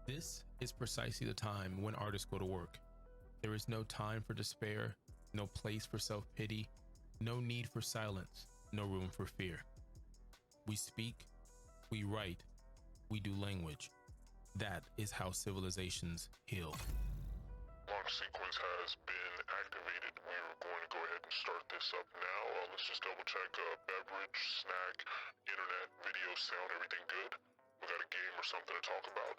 This is precisely the time when artists go to work. There is no time for despair, no place for self-pity, no need for silence, no room for fear. We speak, we write, we do language. That is how civilizations heal. Launch sequence has been activated. We are going to go ahead and start this up now. Let's just double check beverage, snack, internet, video, sound, everything good. We got a game or something to talk about.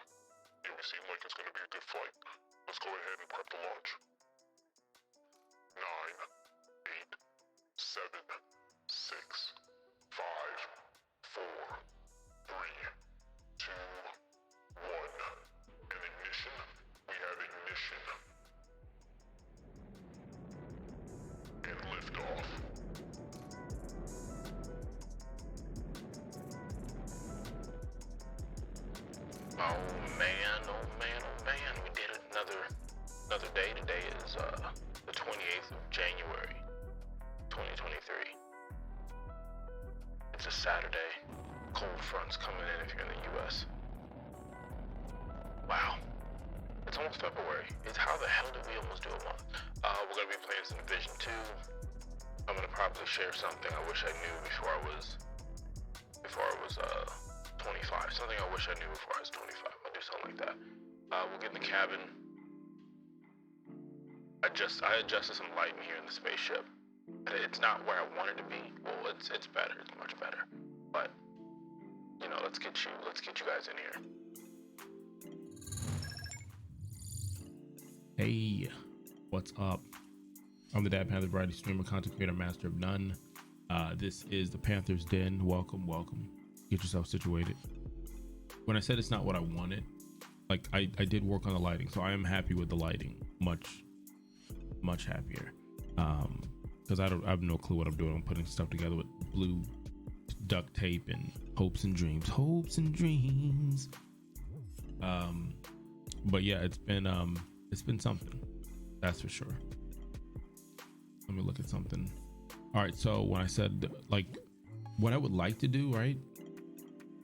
Yeah, we seem like it's going to be a good flight. Let's go ahead and prep the launch. 9, 8, 7, 6, 5, 4, 3, 2, 1. And ignition. We have ignition. And liftoff. We did it. Another day. Today is the 28th of January, 2023. It's a Saturday. Cold front's coming in if you're in the US. Wow. It's almost February. How the hell did we almost do a month? We're gonna be playing some Division 2. I'm gonna probably share something I wish I knew before I was 25. Something I wish I knew before I was 25. I'll do something like that. We'll get in the cabin. I adjusted some lighting here in the spaceship. It's not where I want it to be. Well, it's better. It's much better. But you know, let's get you guys in here. Hey, what's up? I'm the Dad Panther, variety streamer, content creator, master of none. This is the Panther's Den. Welcome. Get yourself situated. When I said it's not what I wanted, like I did work on the lighting, so I am happy with the lighting. Much happier. Because I have no clue what I'm doing. I'm putting stuff together with blue duct tape and hopes and dreams. But yeah, it's been something, that's for sure. Let me look at something. All right, so when I said, like, what I would like to do, right,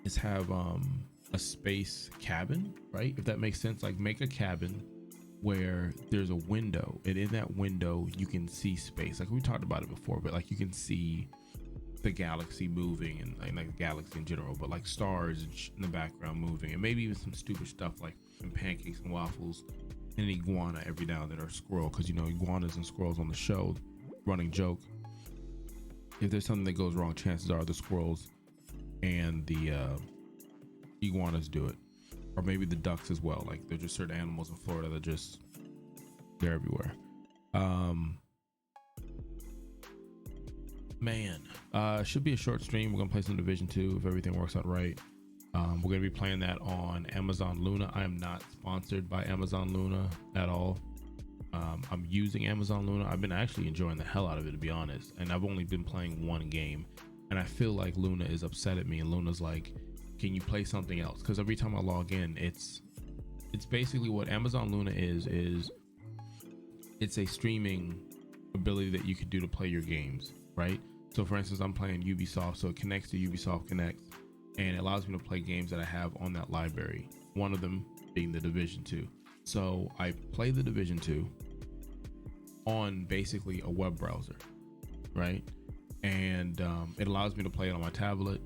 is have a space cabin, right? If that makes sense, like make a cabin where there's a window, and in that window you can see space. Like we talked about it before, but like you can see the galaxy moving, and like the galaxy in general, but like stars in the background moving, and maybe even some stupid stuff like some pancakes and waffles and an iguana every now and then, or a squirrel, because you know iguanas and squirrels on the show, running joke. If there's something that goes wrong, chances are the squirrels and the iguanas do it, or maybe the ducks as well. Like there's just certain animals in Florida that they're everywhere. Should be a short stream. We're gonna play some Division 2 if everything works out right. We're gonna be playing that on Amazon Luna. I am not sponsored by Amazon Luna at all. I'm using Amazon Luna. I've been actually enjoying the hell out of it, to be honest, and I've only been playing one game, and I feel like Luna is upset at me, and Luna's like, can you play something else? Because every time I log in, it's basically what Amazon Luna is it's a streaming ability that you could do to play your games, right? So for instance, I'm playing Ubisoft, so it connects to Ubisoft Connect, and it allows me to play games that I have on that library, one of them being the Division 2. So I play the Division 2 on basically a web browser, right? And it allows me to play it on my tablet.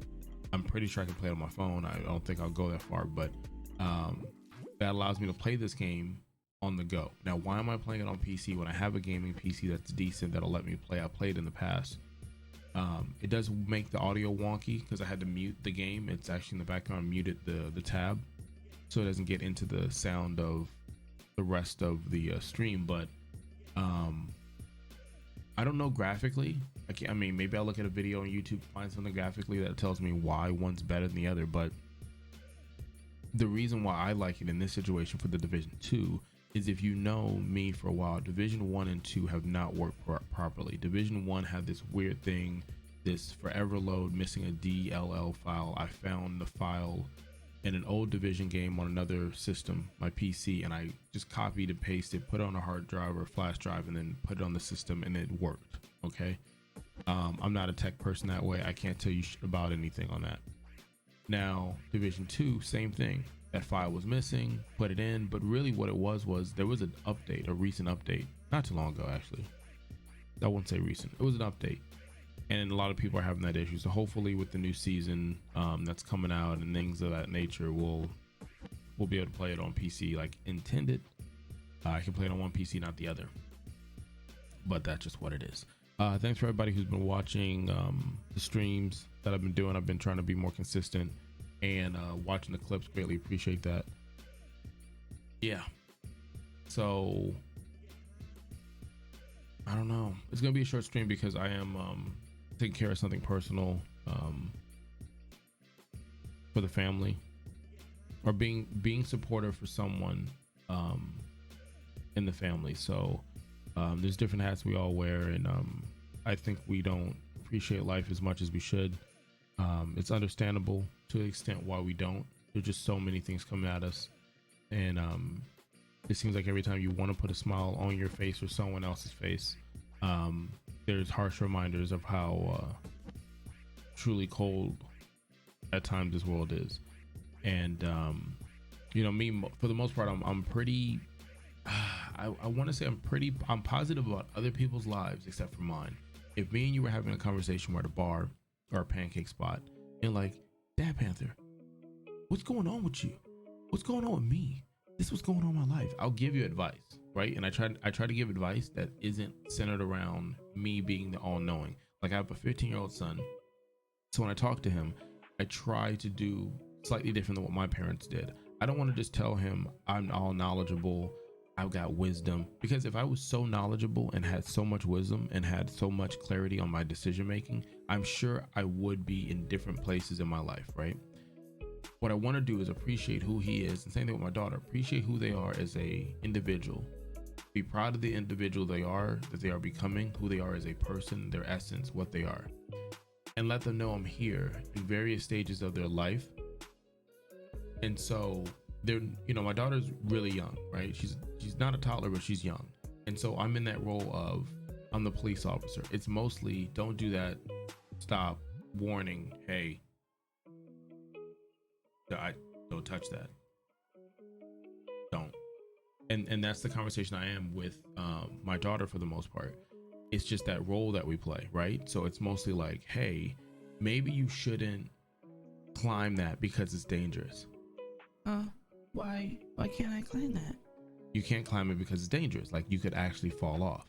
I'm pretty sure I can play it on my phone. I don't think I'll go that far, but that allows me to play this game on the go. Now, why am I playing it on PC when I have a gaming PC that's decent that'll let me play? I played in the past. It does make the audio wonky because I had to mute the game. It's actually in the background, muted the tab, so it doesn't get into the sound of the rest of the stream. But I don't know graphically. I mean, maybe I'll look at a video on YouTube, find something graphically that tells me why one's better than the other, but the reason why I like it in this situation for the Division 2 is, if you know me for a while, Division 1 and 2 have not worked properly. Division 1 had this weird thing, this forever load missing a DLL file. I found the file in an old Division game on another system, my PC, and I just copied and pasted, put it on a hard drive or flash drive, and then put it on the system, and it worked. Okay. I'm not a tech person that way. I can't tell you shit about anything on that. Now, Division 2, same thing. That file was missing, put it in, but really what it was there was an update, a recent update, not too long ago actually. I wouldn't say recent. It was an update, and a lot of people are having that issue. So hopefully with the new season that's coming out and things of that nature, we'll be able to play it on PC like intended. I can play it on one PC, not the other, but that's just what it is. Thanks for everybody who's been watching the streams that I've been doing. I've been trying to be more consistent and watching the clips. Greatly appreciate that. Yeah, so I don't know, it's gonna be a short stream because I am taking care of something personal for the family, or being supportive for someone in the family. So there's different hats we all wear, and I think we don't appreciate life as much as we should. It's understandable to the extent why we don't. There's just so many things coming at us, and it seems like every time you want to put a smile on your face or someone else's face, there's harsh reminders of how truly cold at times this world is. And you know, me, for the most part, I'm pretty I want to say I'm positive about other people's lives except for mine. If me and you were having a conversation, we're at a bar or a pancake spot, and like, Dad Panther, what's going on with you? What's going on with me? This is what's going on in my life. I'll give you advice, right? And I try to give advice that isn't centered around me being the all-knowing. Like, I have a 15-year-old son, so when I talk to him, I try to do slightly different than what my parents did. I don't want to just tell him I'm all knowledgeable, I've got wisdom, because if I was so knowledgeable and had so much wisdom and had so much clarity on my decision making, I'm sure I would be in different places in my life, right? What I want to do is appreciate who he is, and same thing with my daughter, appreciate who they are as a individual, be proud of the individual they are, that they are becoming, who they are as a person, their essence, what they are, and let them know I'm here in various stages of their life. And so they're, you know, my daughter's really young, right? She's not a toddler, but she's young. And so I'm in that role of, I'm the police officer. It's mostly, don't do that, stop, warning, hey, don't touch that, don't. And that's the conversation I am with my daughter for the most part. It's just that role that we play, right? So it's mostly like, hey, maybe you shouldn't climb that because it's dangerous. Why can't I climb that? You can't climb it because it's dangerous. Like, you could actually fall off.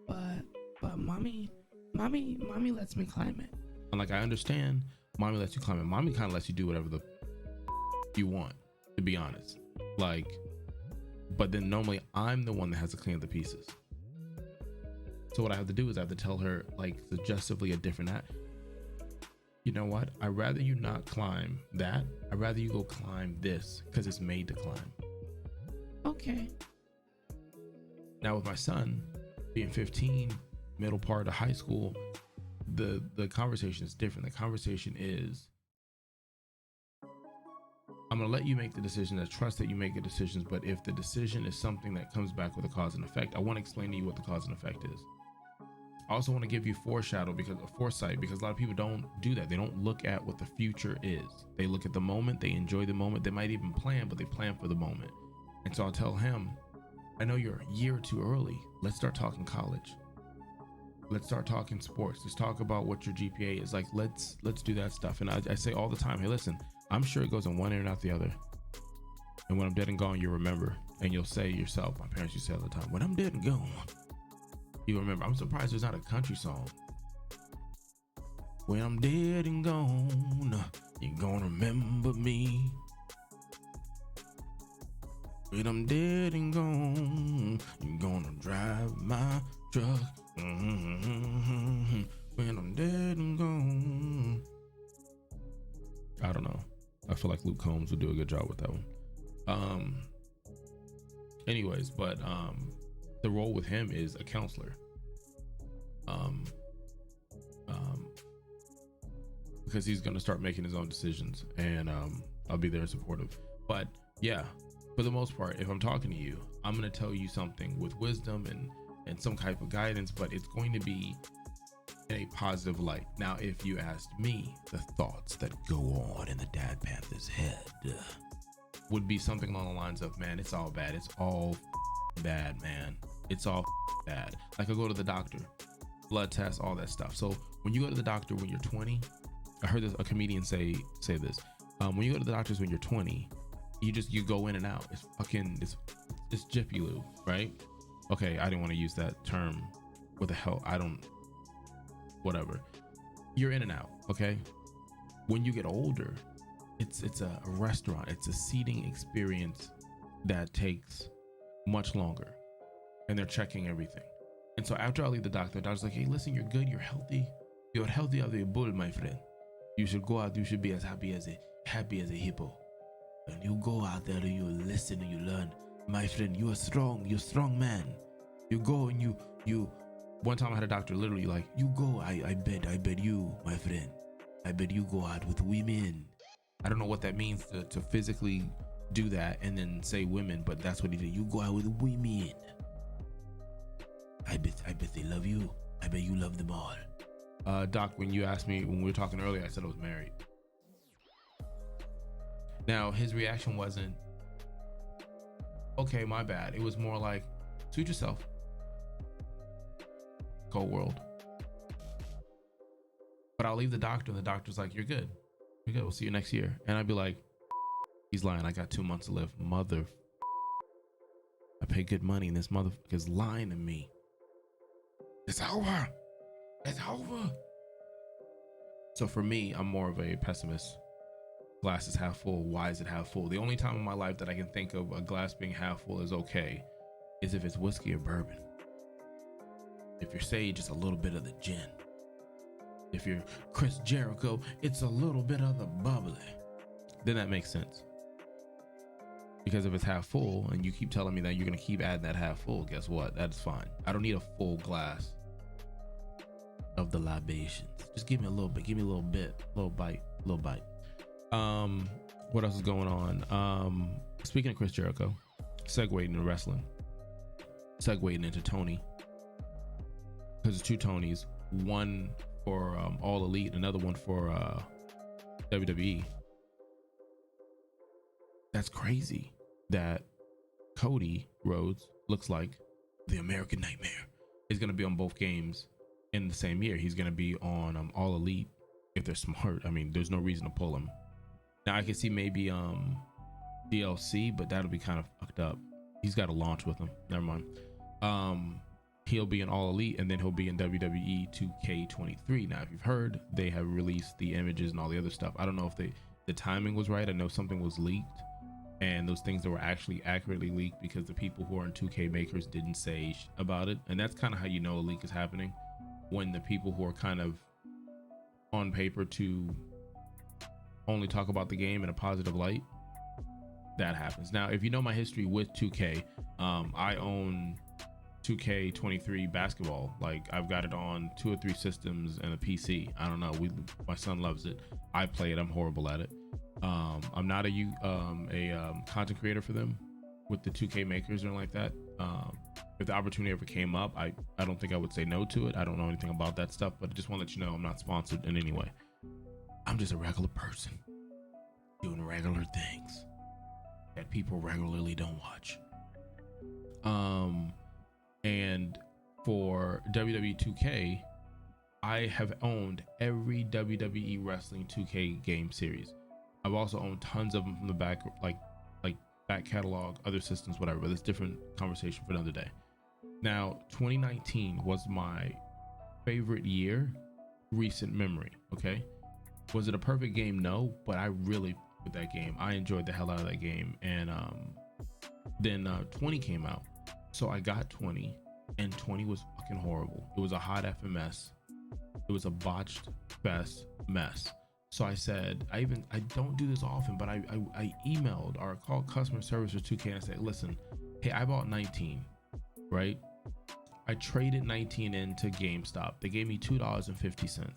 But mommy lets me climb it. And like, I understand mommy lets you climb it. Mommy kind of lets you do whatever the you want, to be honest. Like, but then normally I'm the one that has to clean up the pieces. So what I have to do is I have to tell her, like, suggestively a different act. You know what? I'd rather you not climb that. I'd rather you go climb this because it's made to climb. Okay. Now with my son being 15, middle part of high school, the conversation is different. The conversation is, I'm gonna let you make the decision. I trust that you make the decisions, but if the decision is something that comes back with a cause and effect, I want to explain to you what the cause and effect is. I also want to give you foresight, because a lot of people don't do that. They don't look at what the future is. They look at the moment, they enjoy the moment. They might even plan, but they plan for the moment. And so I'll tell him, I know you're a year or two early. Let's start talking college. Let's start talking sports. Let's talk about what your GPA is. Like, let's do that stuff. And I say all the time, hey, listen, I'm sure it goes in one ear and out the other. And when I'm dead and gone, you'll remember. And you'll say yourself, my parents used to say all the time, when I'm dead and gone, you remember. I'm surprised there's not a country song. When I'm dead and gone, you're gonna remember me. When I'm dead and gone, you're gonna drive my truck. When I'm dead and gone. I don't know. feel like Luke Combs would do a good job with that one. Anyways, but the role with him is a counselor. Because he's gonna start making his own decisions, and I'll be there supportive. But yeah, for the most part, if I'm talking to you, I'm gonna tell you something with wisdom and some type of guidance, but it's going to be in a positive light. Now, if you asked me, the thoughts that go on in the Dad Panther's head would be something along the lines of, man, it's all bad. It's all bad, man. It's all bad. Like, I go to the doctor, blood tests, all that stuff. So when you go to the doctor when you're 20, I heard a comedian say this. When you go to the doctors when you're 20, you go in and out. It's fucking, it's Jiffy Lube, right? Okay, I didn't want to use that term. What the hell? Whatever. You're in and out, okay? When you get older, it's a restaurant. It's a seating experience that takes much longer, and they're checking everything. And so after I leave the doctor's like, hey, listen, you're good, you're healthy. You're healthy as a bull, my friend. You should go out, you should be as happy as a hippo. And you go out there and you listen and you learn. My friend, you're a strong man. You go and you one time I had a doctor literally like, you go, I bet you, my friend, I bet you go out with women. I don't know what that means to physically do that and then say women, but that's what he did. You go out with women. I bet they love you. I bet you love them all. Doc, when you asked me when we were talking earlier, I said I was married. Now his reaction wasn't, okay, my bad. It was more like, suit yourself. Cold world. But I'll leave the doctor and the doctor's like, you're good. You're good. We'll see you next year. And I'd be like, he's lying. I got 2 months to live. I pay good money and this motherfucker's lying to me. It's over. It's over. So for me, I'm more of a pessimist. Glass is half full. Why is it half full? The only time in my life that I can think of a glass being half full is okay is if it's whiskey or bourbon. If you're sage, it's a little bit of the gin. If you're Chris Jericho, it's a little bit of the bubbly. Then that makes sense. Because if it's half full and you keep telling me that you're going to keep adding that half full, guess what? That's fine. I don't need a full glass of the libations. Just give me a little bit. Give me a little bit. A little bite. What else is going on? Speaking of Chris Jericho, segueing into wrestling, segueing into Tony. Because there's 2 Tonys, one for All Elite, another one for WWE. That's crazy that Cody Rhodes looks like the American Nightmare is going to be on both games in the same year. He's going to be on All Elite if they're smart. I mean, there's no reason to pull him. Now I can see maybe DLC, but that'll be kind of fucked up. He's got a launch with him. Never mind. He'll be in All Elite and then he'll be in WWE 2K23. Now, if you've heard, they have released the images and all the other stuff. I don't know if the timing was right. I know something was leaked and those things that were actually accurately leaked because the people who are in 2K makers didn't say about it. And that's kind of how you know a leak is happening, when the people who are kind of on paper to only talk about the game in a positive light, that happens. Now, if you know my history with 2K, I own 2K23 basketball. Like, I've got it on 2 or 3 systems and a PC. I don't know. My son loves it. I play it. I'm horrible at it. I'm not a content creator for them with the 2K makers or anything like that. If the opportunity ever came up, I don't think I would say no to it. I don't know anything about that stuff, but I just want to let you know I'm not sponsored in any way. I'm just a regular person doing regular things that people regularly don't watch. And for WWE 2K, I have owned every WWE Wrestling 2K game series. I've also owned tons of them from the back, like back catalog, other systems, whatever. But it's different conversation for another day. Now, 2019 was my favorite year, recent memory. Okay, was it a perfect game? No, but I really with that game. I enjoyed the hell out of that game. And then 20 came out, so I got 20, and 20 was fucking horrible. It was a hot FMS. It was a botched fest mess. So I said, I don't do this often, but I emailed or called customer service for 2K and I said, listen, hey, I bought 19, right? I traded 19 into GameStop. They gave me $2.50.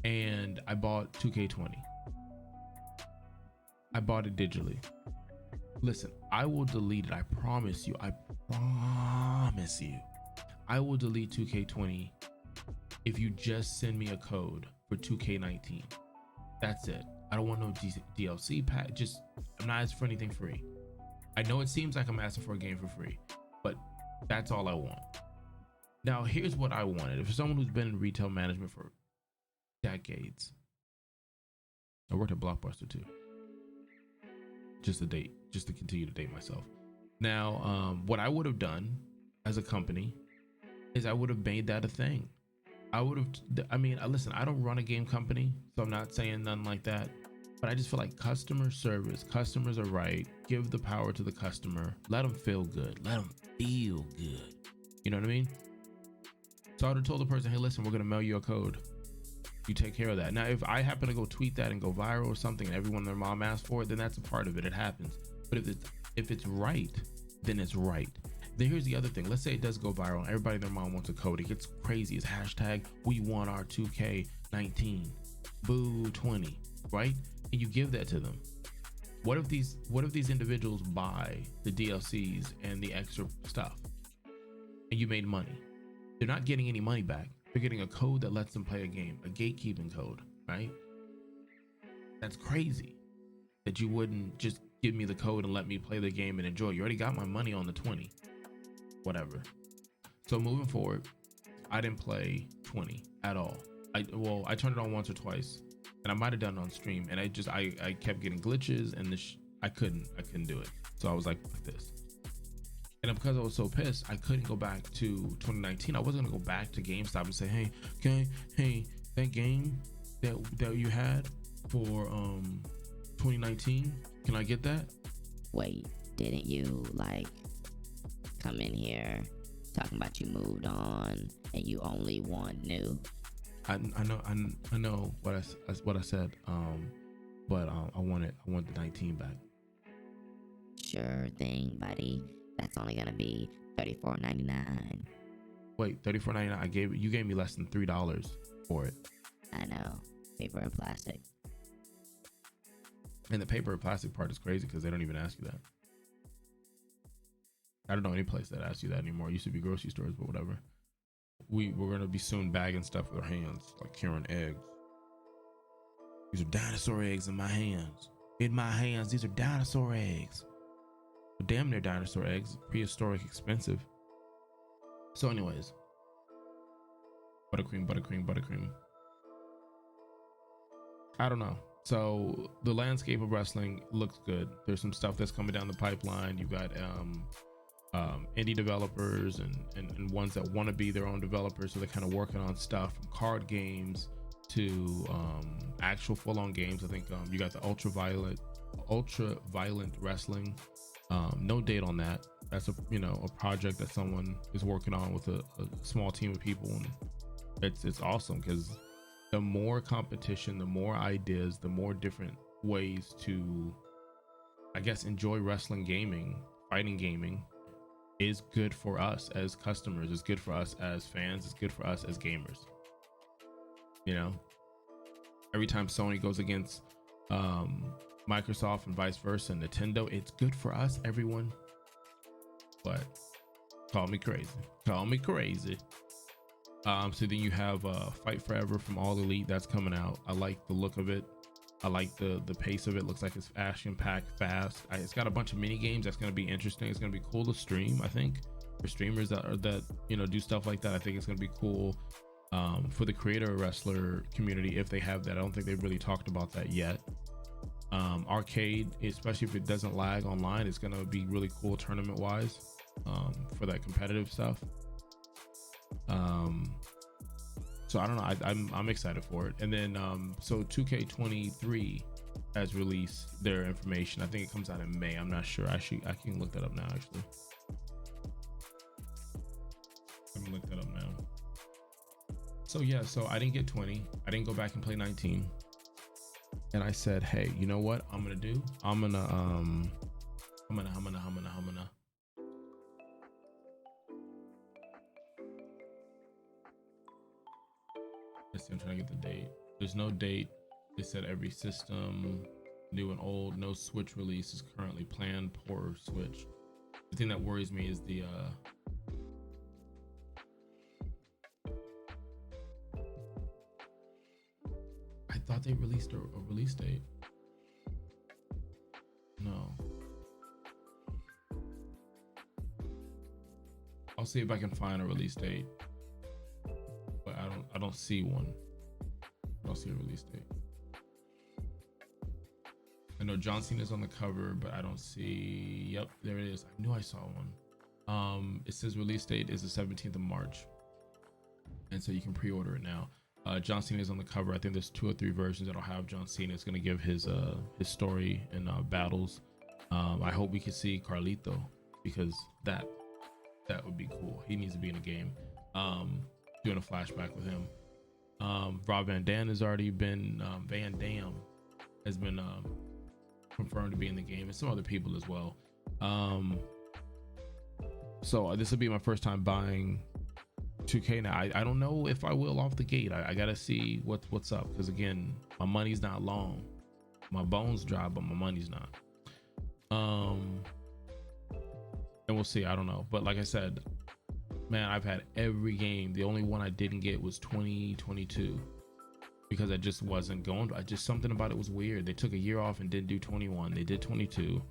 And I bought 2K20. I bought it digitally. Listen, I will delete it. I promise you. I promise you. I will delete 2K20 if you just send me a code for 2K19. That's it. I don't want no DLC pack. Just, I'm not asking for anything free. I know it seems like I'm asking for a game for free, but that's all I want. Now, here's what I wanted. If someone who's been in retail management for decades, I worked at Blockbuster too. Just to continue to date myself. Now, what I would have done as a company is I would have made that a thing. Listen, I don't run a game company, so I'm not saying nothing like that. But I just feel like customer service, customers are right. Give the power to the customer. Let them feel good. Let them feel good. You know what I mean? So I would have told the person, hey, listen, we're going to mail you a code. You take care of that. Now, if I happen to go tweet that and go viral or something and everyone and their mom asks for it, then that's a part of it. It happens. But if it's right, then it's right. Then here's the other thing. Let's say it does go viral and everybody and their mom wants a code. It gets crazy. It's hashtag we want our 2K19 boo 20, right? And you give that to them. What if these individuals buy the DLCs and the extra stuff and you made money? They're not getting any money back. They're getting a code that lets them play a game, a gatekeeping code, right? That's crazy that you wouldn't just give me the code and let me play the game and enjoy. You already got my money on the 20, whatever. So moving forward, I didn't play 20 at all. I turned it on once or twice and I might've done it on stream and I kept getting glitches and I couldn't do it. So I was like this. And because I was so pissed, I couldn't go back to 2019. I wasn't gonna go back to GameStop and say, hey, that game that you had for 2019, can I get that? Wait, didn't you like come in here talking about you moved on and you only want new? I know what I said. But I want the 19 back. Sure thing, buddy. That's only gonna be $34.99. Wait, $34.99. You gave me less than $3 for it. I know, paper and plastic. And the paper and plastic part is crazy because they don't even ask you that. I don't know any place that asks you that anymore. It used to be grocery stores, but whatever. We're gonna be soon bagging stuff with our hands, like curing eggs. These are dinosaur eggs in my hands. In my hands, these are dinosaur eggs. Damn, they're dinosaur eggs. Prehistoric, expensive. So anyways, buttercream. I don't know. So the landscape of wrestling looks good. There's some stuff that's coming down the pipeline. You've got indie developers and ones that want to be their own developers, so they're kind of working on stuff from card games to actual full-on games. I think you got the ultra violent wrestling. No date on that. That's a project that someone is working on with a small team of people, and it's awesome because the more competition, the more ideas, the more different ways to, I guess, enjoy wrestling gaming, fighting gaming, is good for us as customers. It's good for us as fans. It's good for us as gamers. Every time Sony goes against Microsoft and vice versa, Nintendo, it's good for us, everyone. But call me crazy. So then you have Fight Forever from All Elite that's coming out. I like the look of it. I like the pace of it. Looks like it's action packed, fast. It's got a bunch of mini games that's going to be interesting. It's going to be cool to stream. I think for streamers that do stuff like that, I think it's going to be cool. For the creator wrestler community, if they have that, I don't think they've really talked about that yet. Arcade, especially if it doesn't lag online, it's gonna be really cool tournament wise for that competitive stuff. So I don't know, I'm excited for it. And then so 2K23 has released their information. I think it comes out in May. I'm not sure. Actually, I can look that up now. Actually, let me look that up now. So yeah, so I didn't get 20. I didn't go back and play 19. And I said, hey, you know what I'm gonna do? I'm gonna let's see, I'm trying to get the date. There's no date. They said every system, new and old, no Switch release is currently planned. Poor Switch. The thing that worries me is the I thought they released a release date. No. I'll see if I can find a release date. But I don't see one. I don't see a release date. I know John Cena's on the cover, but I don't see. Yep, there it is. I knew I saw one. It says release date is the 17th of March. And so you can pre-order it now. John Cena is on the cover. I think there's 2 or 3 versions that'll have John Cena. It's gonna give his story and battles. I hope we can see Carlito, because that would be cool. He needs to be in a game. Doing a flashback with him. Rob Van Dam has already been confirmed to be in the game, and some other people as well. So this will be my first time buying 2K now. I don't know if I will off the gate. I gotta see what's up, because again, my money's not long. My bones dry, but my money's not. And we'll see. I don't know, but like I said, man, I've had every game. The only one I didn't get was 2022, because I just wasn't going. Something about it was weird. They took a year off and didn't do 21. They did 22.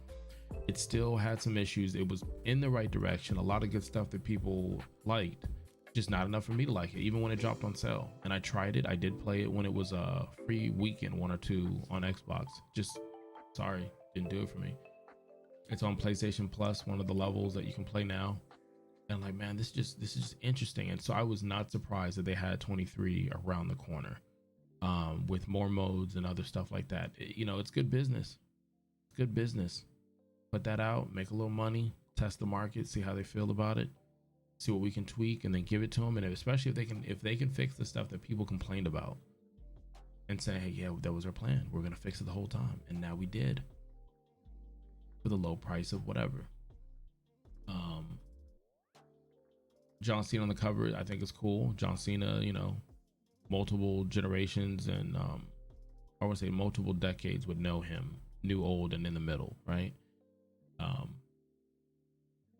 It still had some issues. It was in the right direction. A lot of good stuff that people liked, just not enough for me to like it, even when it dropped on sale. And I tried it. I did play it when it was a free weekend, 1 or 2 on Xbox. Just sorry, didn't do it for me. It's on PlayStation Plus, one of the levels that you can play now. And like, man, this is just interesting. And so I was not surprised that they had 23 around the corner, with more modes and other stuff like that. It's good business. It's good business. Put that out, make a little money, test the market, see how they feel about it, see what we can tweak, and then give it to them. And especially if they can fix the stuff that people complained about, and say, hey, yeah, that was our plan. We're gonna fix it the whole time, and now we did, for the low price of whatever. John Cena on the cover, I think is cool. John Cena, multiple generations and I would say multiple decades would know him, new, old, and in the middle, right? I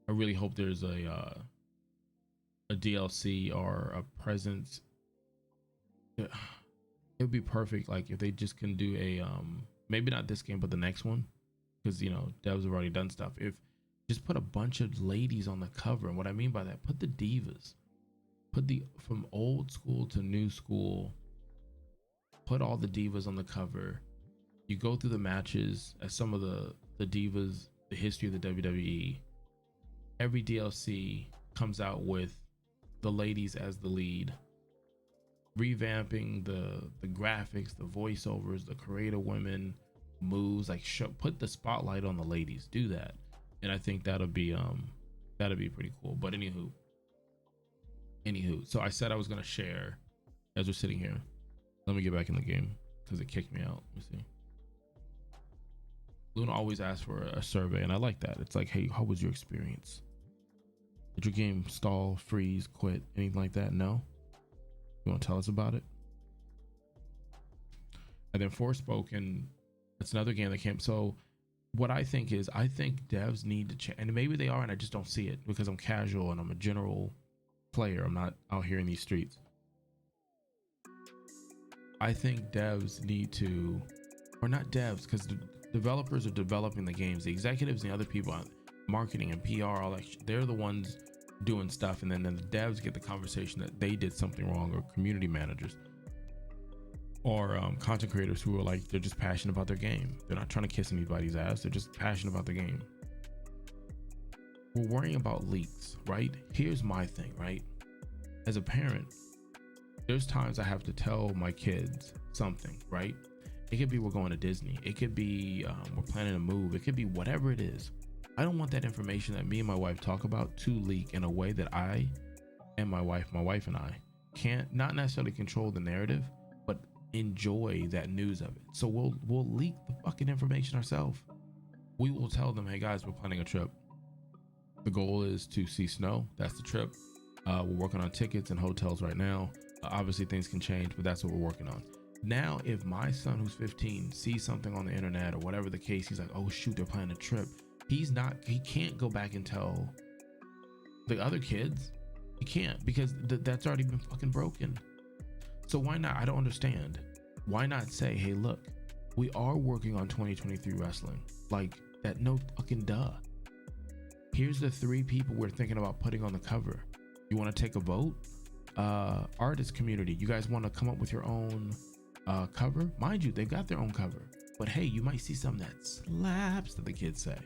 really hope there's a DLC or a presence. It would be perfect, like if they just can do a maybe not this game but the next one, because devs have already done stuff. If just put a bunch of ladies on the cover, and what I mean by that, put the divas, from old school to new school, put all the divas on the cover. You go through the matches as some of the divas, the history of the WWE. Every DLC comes out with the ladies as the lead, revamping the graphics, the voiceovers, the creative women moves, like put the spotlight on the ladies. Do that. And I think that'll be pretty cool. But anywho, so I said I was gonna share as we're sitting here. Let me get back in the game because it kicked me out. Let me see. Luna always asks for a survey, and I like that. It's like, hey, how was your experience? Did your game stall, freeze, quit, anything like that? No? You want to tell us about it? And then Forspoken, that's another game that came. So what I think devs need to change, and maybe they are, and I just don't see it because I'm casual and I'm a general player. I'm not out here in these streets. I think devs need to, or not devs, because the developers are developing the games. The executives and the other people on marketing and PR, all that, they're the ones doing stuff, and then the devs get the conversation that they did something wrong, or community managers, or content creators who are like, they're just passionate about their game. They're not trying to kiss anybody's ass. They're just passionate about the game. We're worrying about leaks, right? Here's my thing, right? As a parent, there's times I have to tell my kids something, right? It could be we're going to Disney. It could be we're planning a move. It could be whatever it is. I don't want that information that me and my wife talk about to leak in a way that I and my wife and I can't not necessarily control the narrative, but enjoy that news of it. So we'll leak the fucking information ourselves. We will tell them, hey guys, we're planning a trip. The goal is to see snow. That's the trip. We're working on tickets and hotels right now. Obviously things can change, but that's what we're working on. Now, if my son who's 15 sees something on the internet or whatever the case, he's like, oh shoot, they're planning a trip. He can't go back and tell the other kids. He can't, because that's already been fucking broken. So why not? I don't understand. Why not say, hey, look, we are working on 2023 wrestling. Like that, no fucking duh. Here's the 3 people we're thinking about putting on the cover. You want to take a vote? Artist community, you guys want to come up with your own cover? Mind you, they've got their own cover, but hey, you might see something that slaps, that the kids say.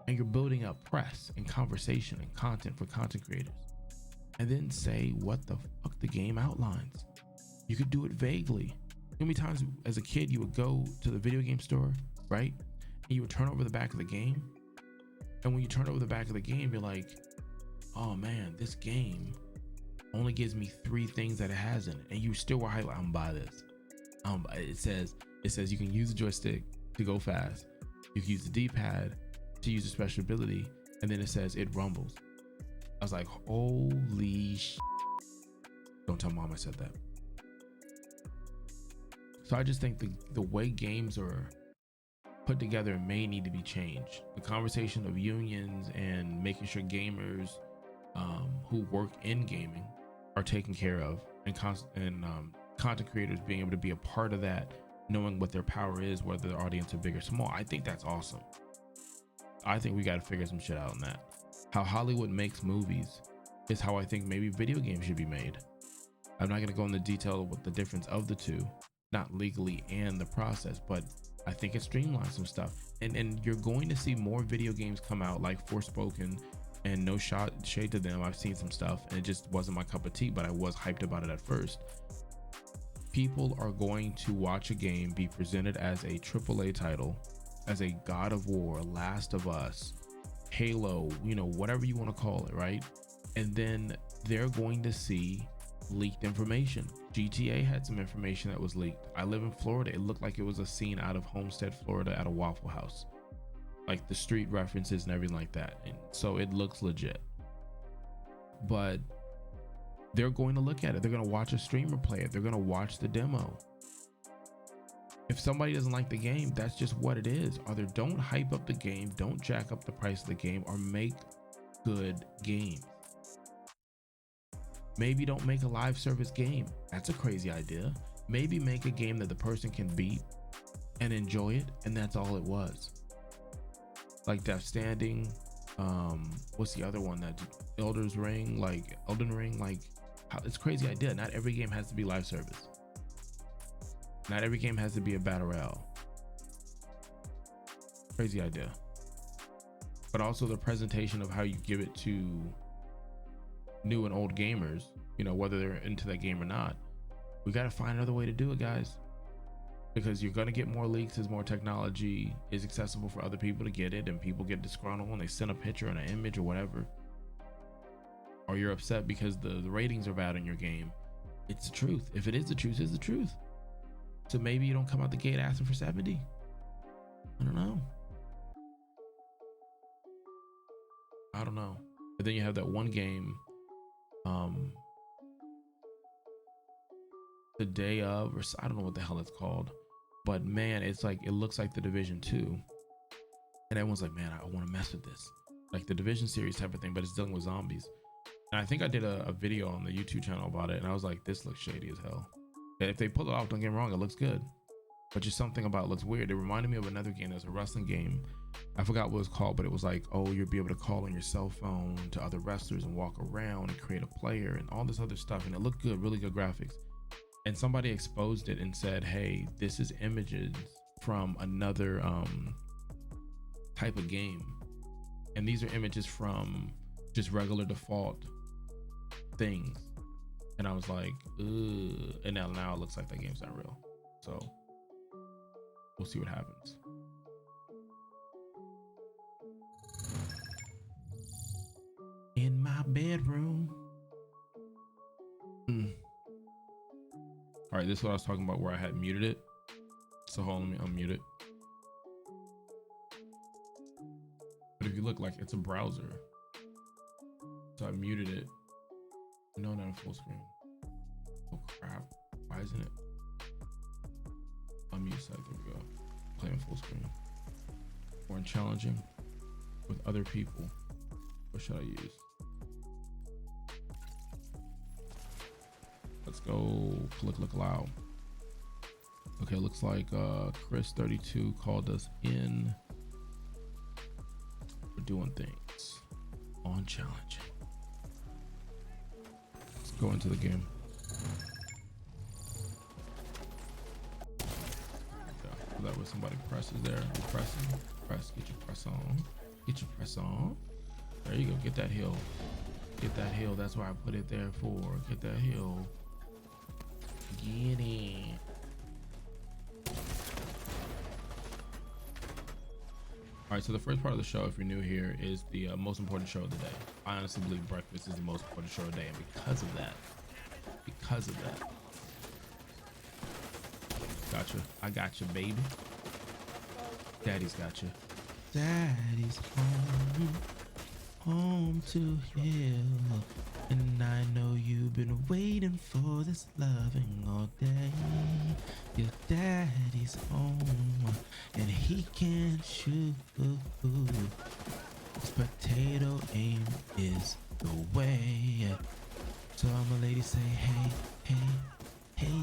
And you're building up press and conversation and content for content creators. And then say what the fuck the game outlines. You could do it vaguely. How many times as a kid you would go to the video game store, right? And you would turn over the back of the game. And when you turn over the back of the game, you're like, oh man, this game only gives me 3 things that it has in it. And you still were highlighting, I'm gonna buy this. It says you can use the joystick to go fast. You can use the D-pad to use a special ability. And then it says it rumbles. I was like, holy shit. Don't tell mom I said that. So I just think the way games are put together may need to be changed. The conversation of unions and making sure gamers who work in gaming are taken care of, and content creators being able to be a part of that, knowing what their power is, whether their audience are big or small. I think that's awesome. I think we got to figure some shit out on that. How Hollywood makes movies is how I think maybe video games should be made. I'm not going to go into detail of what the difference of the two, not legally and the process, but I think it streamlines some stuff. And you're going to see more video games come out like Forspoken, and no shade to them. I've seen some stuff and it just wasn't my cup of tea, but I was hyped about it at first. People are going to watch a game be presented as a AAA title, as a God of War, Last of Us, Halo, whatever you want to call it, right? And then they're going to see leaked information. GTA had some information that was leaked. I live in Florida. It looked like it was a scene out of Homestead, Florida at a Waffle House. Like the street references and everything like that. And so it looks legit. But they're going to look at it. They're going to watch a streamer play it. They're going to watch the demo. If somebody doesn't like the game, that's just what it is. Either don't hype up the game, don't jack up the price of the game, or make good games. Maybe don't make a live service game. That's a crazy idea. Maybe make a game that the person can beat and enjoy it, and that's all it was. Like Death Standing, what's the other one that Elden Ring, it's a crazy idea. Not every game has to be live service. Not every game has to be a battle royale. Crazy idea. But also the presentation of how you give it to new and old gamers, whether they're into that game or not. We got to find another way to do it, guys, because you're going to get more leaks as more technology is accessible for other people to get it, and people get disgruntled and they send a picture and an image or whatever, or you're upset because the ratings are bad in your game. It's the truth. If it is the truth, it's the truth. So maybe you don't come out the gate asking for 70. I don't know. But then you have that one game, the day of, or I don't know what the hell it's called, but man, it's like, it looks like the Division 2, and everyone's like, man, I want to mess with this, like the Division series type of thing, but it's dealing with zombies. And I think I did a video on the YouTube channel about it, and I was like, this looks shady as hell. And if they pull it off, don't get me wrong, it looks good, but just something about it looks weird. It reminded me of another game. There's a wrestling game, I forgot what it was called, but it was like, oh, you'll be able to call on your cell phone to other wrestlers and walk around and create a player and all this other stuff, and it looked good, really good graphics. And somebody exposed it and said, hey, this is images from another type of game, and these are images from just regular default things. And I was like, ugh. And now it looks like that game's not real, so we'll see what happens. In my bedroom, Mm. All right, this is what I was talking about where I had muted it. So hold on, let me unmute it. But if you look, like, it's a browser. So I muted it. No, not in full screen. Oh crap. Why isn't it? Unmute site, there we go. Playing full screen. More challenging with other people. What should I use? Let's go click look loud. Okay, looks like Chris32 called us in. We're doing things on challenging. Let's go into the game. Yeah, that was somebody presses there. Pressing. Press, get your press on. Get your press on. There you go, get that hill. Get that hill, that's why I put it there for. Get that hill. Get in. All right, so the first part of the show, if you're new here, is the most important show of the day. I honestly believe breakfast is the most important show of the day, and because of that, gotcha. I got you, baby. Daddy's got you. Daddy's home to heal, and I know you've been waiting for this loving all day. Your daddy's home, and he can shoot. His potato aim is the way. So I'm a lady say, hey,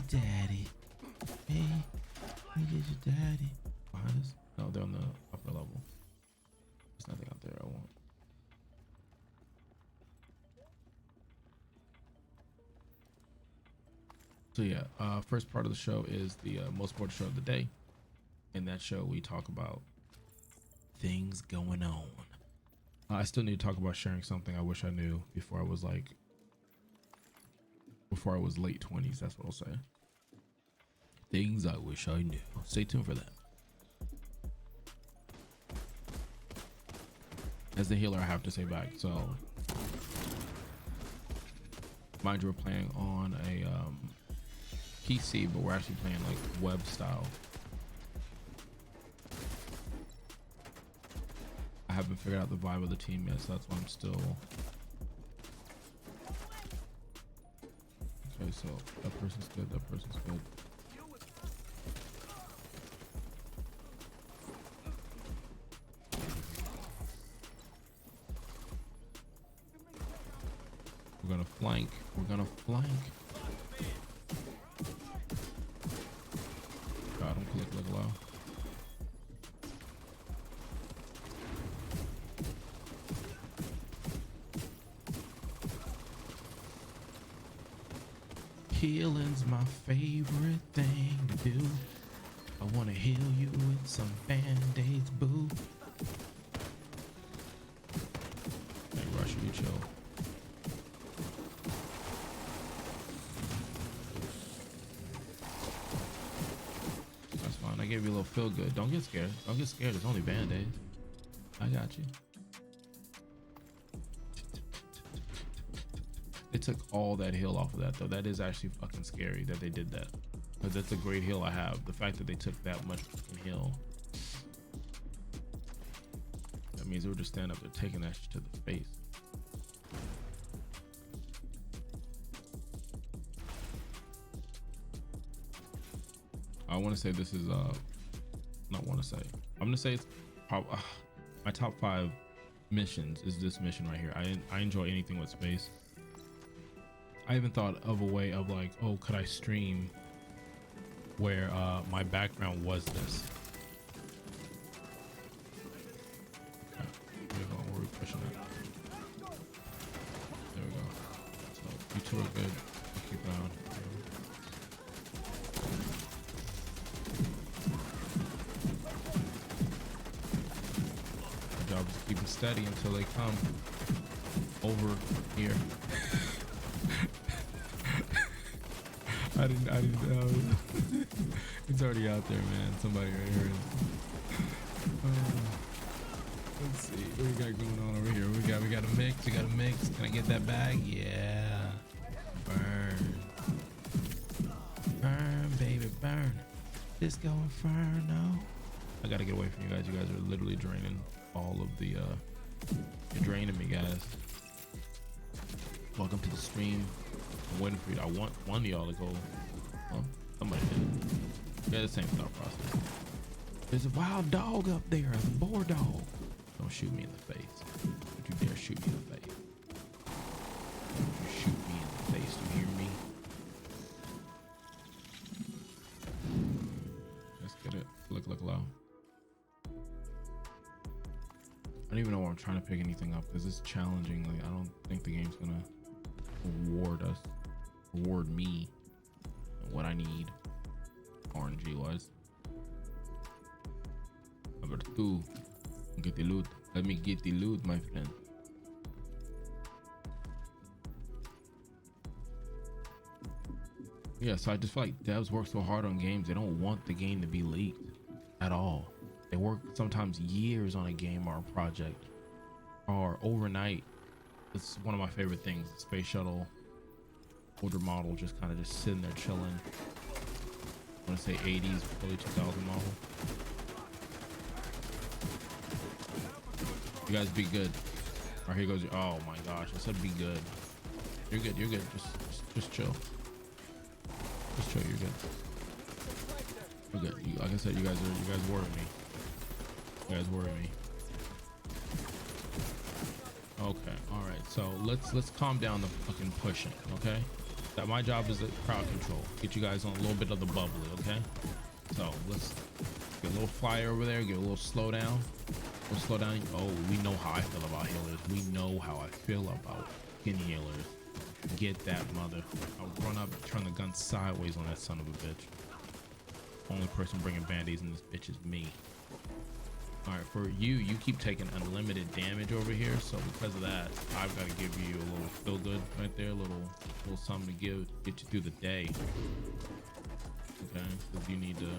daddy. Hey, where's your daddy? Behind us? No, they're on the upper level. There's nothing out there I want. So yeah, first part of the show is the most important show of the day. In that show, we talk about things going on. I still need to talk about sharing something I wish I knew before I was late 20s. That's what I'll say. Things I wish I knew. Stay tuned for that. As the healer, I have to say back. So, mind you, we're playing on a PC, but we're actually playing like web style. I haven't figured out the vibe of the team yet, so that's why I'm still. Okay, so that person's good. That person's good. We're gonna flank. We're gonna flank. God, don't click look low. Healing's my favorite thing to do. I wanna heal you with some band-aids, boo. Hey, Rush, you chill. That's fine. I gave you a little feel good. Don't get scared. Don't get scared. It's only band-aids. I got you. It took all that heal off of that, though. That is actually fucking scary that they did that. Because that's a great heal I have. The fact that they took that much fucking heal. That means they were just standing up there taking that shit to the face. I want to say this is, not want to say. I'm going to say it's probably my top 5 missions is this mission right here. I enjoy anything with space. I even thought of a way of like, oh, could I stream where my background was this? Okay, there we go. Where are we pushing it? There we go. So you two are good. I'll keep it on. My job is to keep it steady until they come over here. I didn't know. It's already out there, man. Somebody right here. Let's see what we got going on over here. We got a mix. We got a mix. Can I get that bag? Yeah. Burn. Disco Inferno. I gotta get away from you guys. You guys are literally draining all of the you're draining me, guys. Welcome to the stream. I'm waiting for you. I want one of y'all to go. Oh, somebody did. Yeah, the same thought process. There's a wild dog up there, a boar dog. Don't shoot me in the face. Don't you dare shoot me in the face. Don't you shoot me in the face, you hear me? Let's get it. Look low. I don't even know why I'm trying to pick anything up because it's challenging. Like, I don't think the game's gonna reward me what I need RNG wise. Number 2, get the loot. Let me get the loot, my friend. Yeah, so I just feel like devs work so hard on games. They don't want the game to be leaked at all. They work sometimes years on a game or a project, or overnight. It's one of my favorite things. The space shuttle, older model, just kind of just sitting there chilling. I want to say 80s, early 2000 model. You guys be good. All right, here goes. Oh my gosh, I said be good. You're good. You're good. Just chill. Just chill. You're good. You're good. Like I said, you guys worry me. You guys worry me. Okay. All right. So let's calm down the fucking pushing. Okay. That my job is crowd control. Get you guys on a little bit of the bubbly. Okay. So let's get a little flyer over there. Get a little slow down. We'll slow down. Oh, we know how I feel about healers. We know how I feel about skin healers. Get that mother. I'll run up, turn the gun sideways on that son of a bitch. Only person bringing band-aids in this bitch is me. All right, for you keep taking unlimited damage over here. So because of that, I've got to give you a little feel good right there, a little something to get you through the day. Okay, because you need to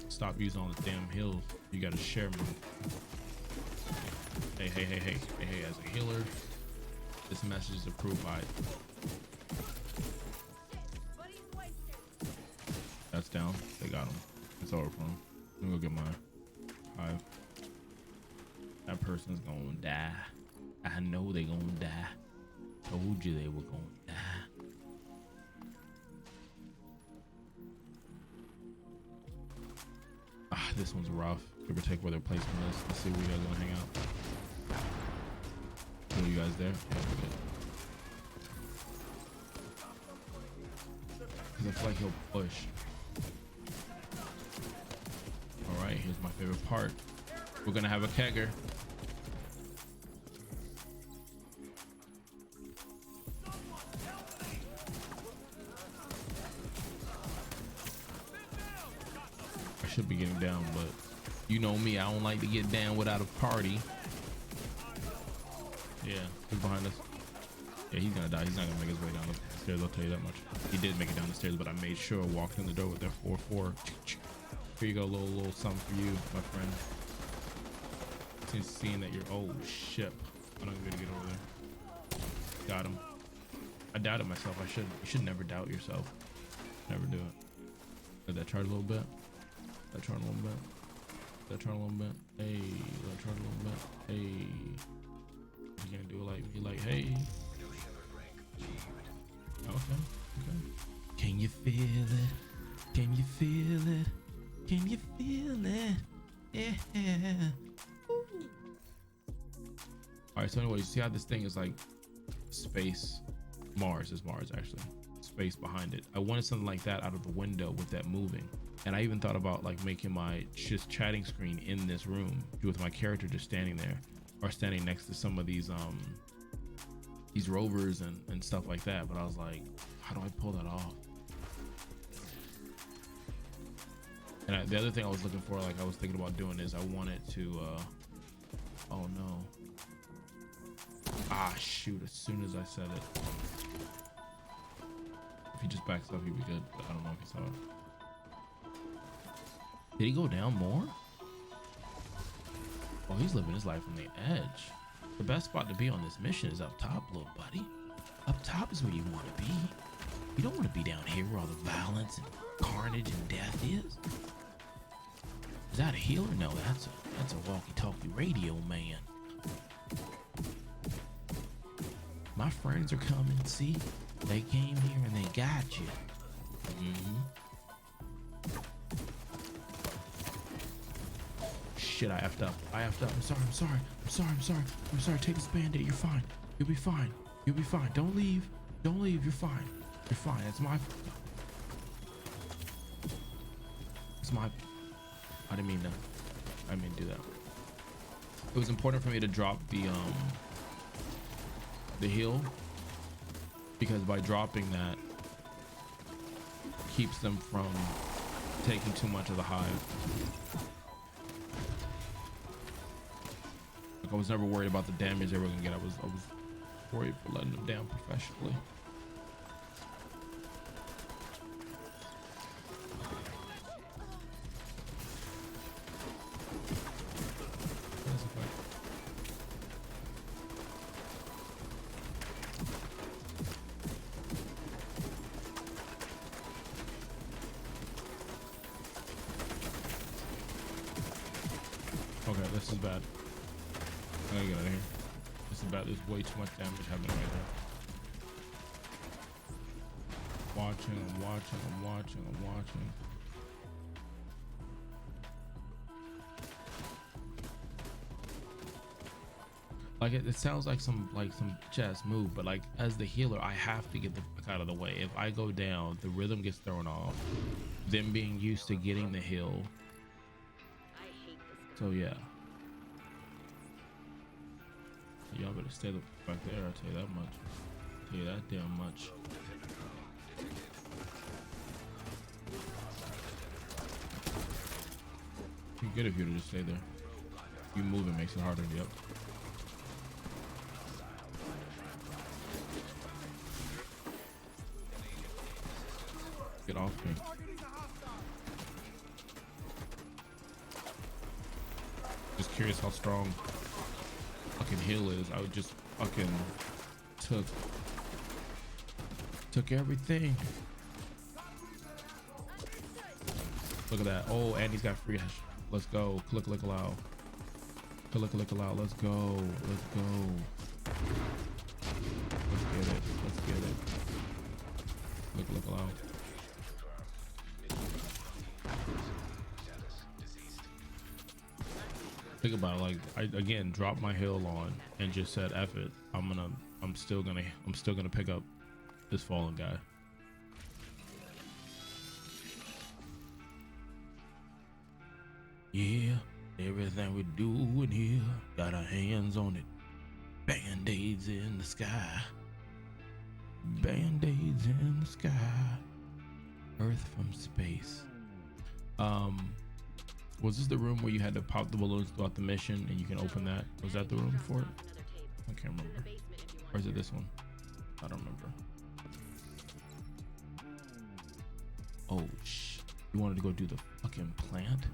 stop using all the damn heals. You got to share me. Hey, as a healer, this message is approved by. That's down. They got him. It's over for him. Let me go get mine. 5. That person's gonna die. I know they gonna die. Told you they were gonna die. Ah, this one's rough. Give or take where their placement is. Let's see where you guys gonna hang out. Are you guys there? Yeah, we're good. Cause I feel like he'll push. All right, here's my favorite part. We're gonna have a kegger. I should be getting down, but you know me, I don't like to get down without a party. Yeah, he's behind us. Yeah, he's gonna die. He's not gonna make his way down the stairs, I'll tell you that much. He did make it down the stairs, but I made sure I walked in the door with that 4-4. Here you go, little something for you, my friend. Since seeing that you're, oh shit. I'm not gonna get over there. Got him. I doubted myself. You should never doubt yourself. Never do it. Let that charge a little bit. That charge a little bit. That charge a little bit. Hey, that charge a little bit. Hey. You can't do it like me, like, hey. Okay. Can you feel it? Can you feel it? Can you feel it? Yeah. Ooh. All right, so anyway, you see how this thing is like space. Mars is Mars, actually. Space behind it. I wanted something like that out of the window with that moving. And I even thought about like making my just chatting screen in this room with my character just standing there, or standing next to some of these rovers and stuff like that. But I was like, how do I pull that off? And the other thing I was looking for, like I was thinking about doing, is I wanted to oh no, shoot, as soon as I said it, if he just backs up he'd be good, but I don't know if he saw it. Did he go down more? Oh, he's living his life on the edge. The best spot to be on this mission is up top, little buddy. Up top is where you want to be. You don't want to be down here where all the violence and carnage and death is. Is that a healer? No, that's a walkie-talkie radio man. My friends are coming. See, they came here and they got you. Shit, I effed up. I'm sorry. Take this band-aid. You're fine. You'll be fine. Don't leave. You're fine. It's my. I didn't mean to do that. It was important for me to drop the heal, because by dropping that keeps them from taking too much of the hive. Like, I was never worried about the damage they were gonna get. I was worried for letting them down professionally. Okay, this is bad. I gotta get out of here. This is bad. There's way too much damage happening right there. I'm watching. Like it sounds like some chess move, but like as the healer, I have to get the fuck out of the way. If I go down, the rhythm gets thrown off. Them being used to getting the heal. So yeah. Y'all better stay the fuck there, I'll tell you that much. Tell you that damn much. Be good if you would just stay there. You move, it makes it harder. Yep. Get off me. Just curious how strong fucking heal is. I would just fucking took everything. Look at that. Oh, and he's got free hash. Let's go. Click allow. Let's go. Let's get it. Click allow. Think about it, like I again dropped my heal on and just said F it. I'm still gonna pick up this fallen guy. Yeah, everything we do in here got our hands on it. Band-aids in the sky. Band-aids in the sky. Earth from space. Was this the room where you had to pop the balloons throughout the mission and you can open that? Was that the room for it? I can't remember. Or is it this one? I don't remember. Oh, you wanted to go do the fucking plant?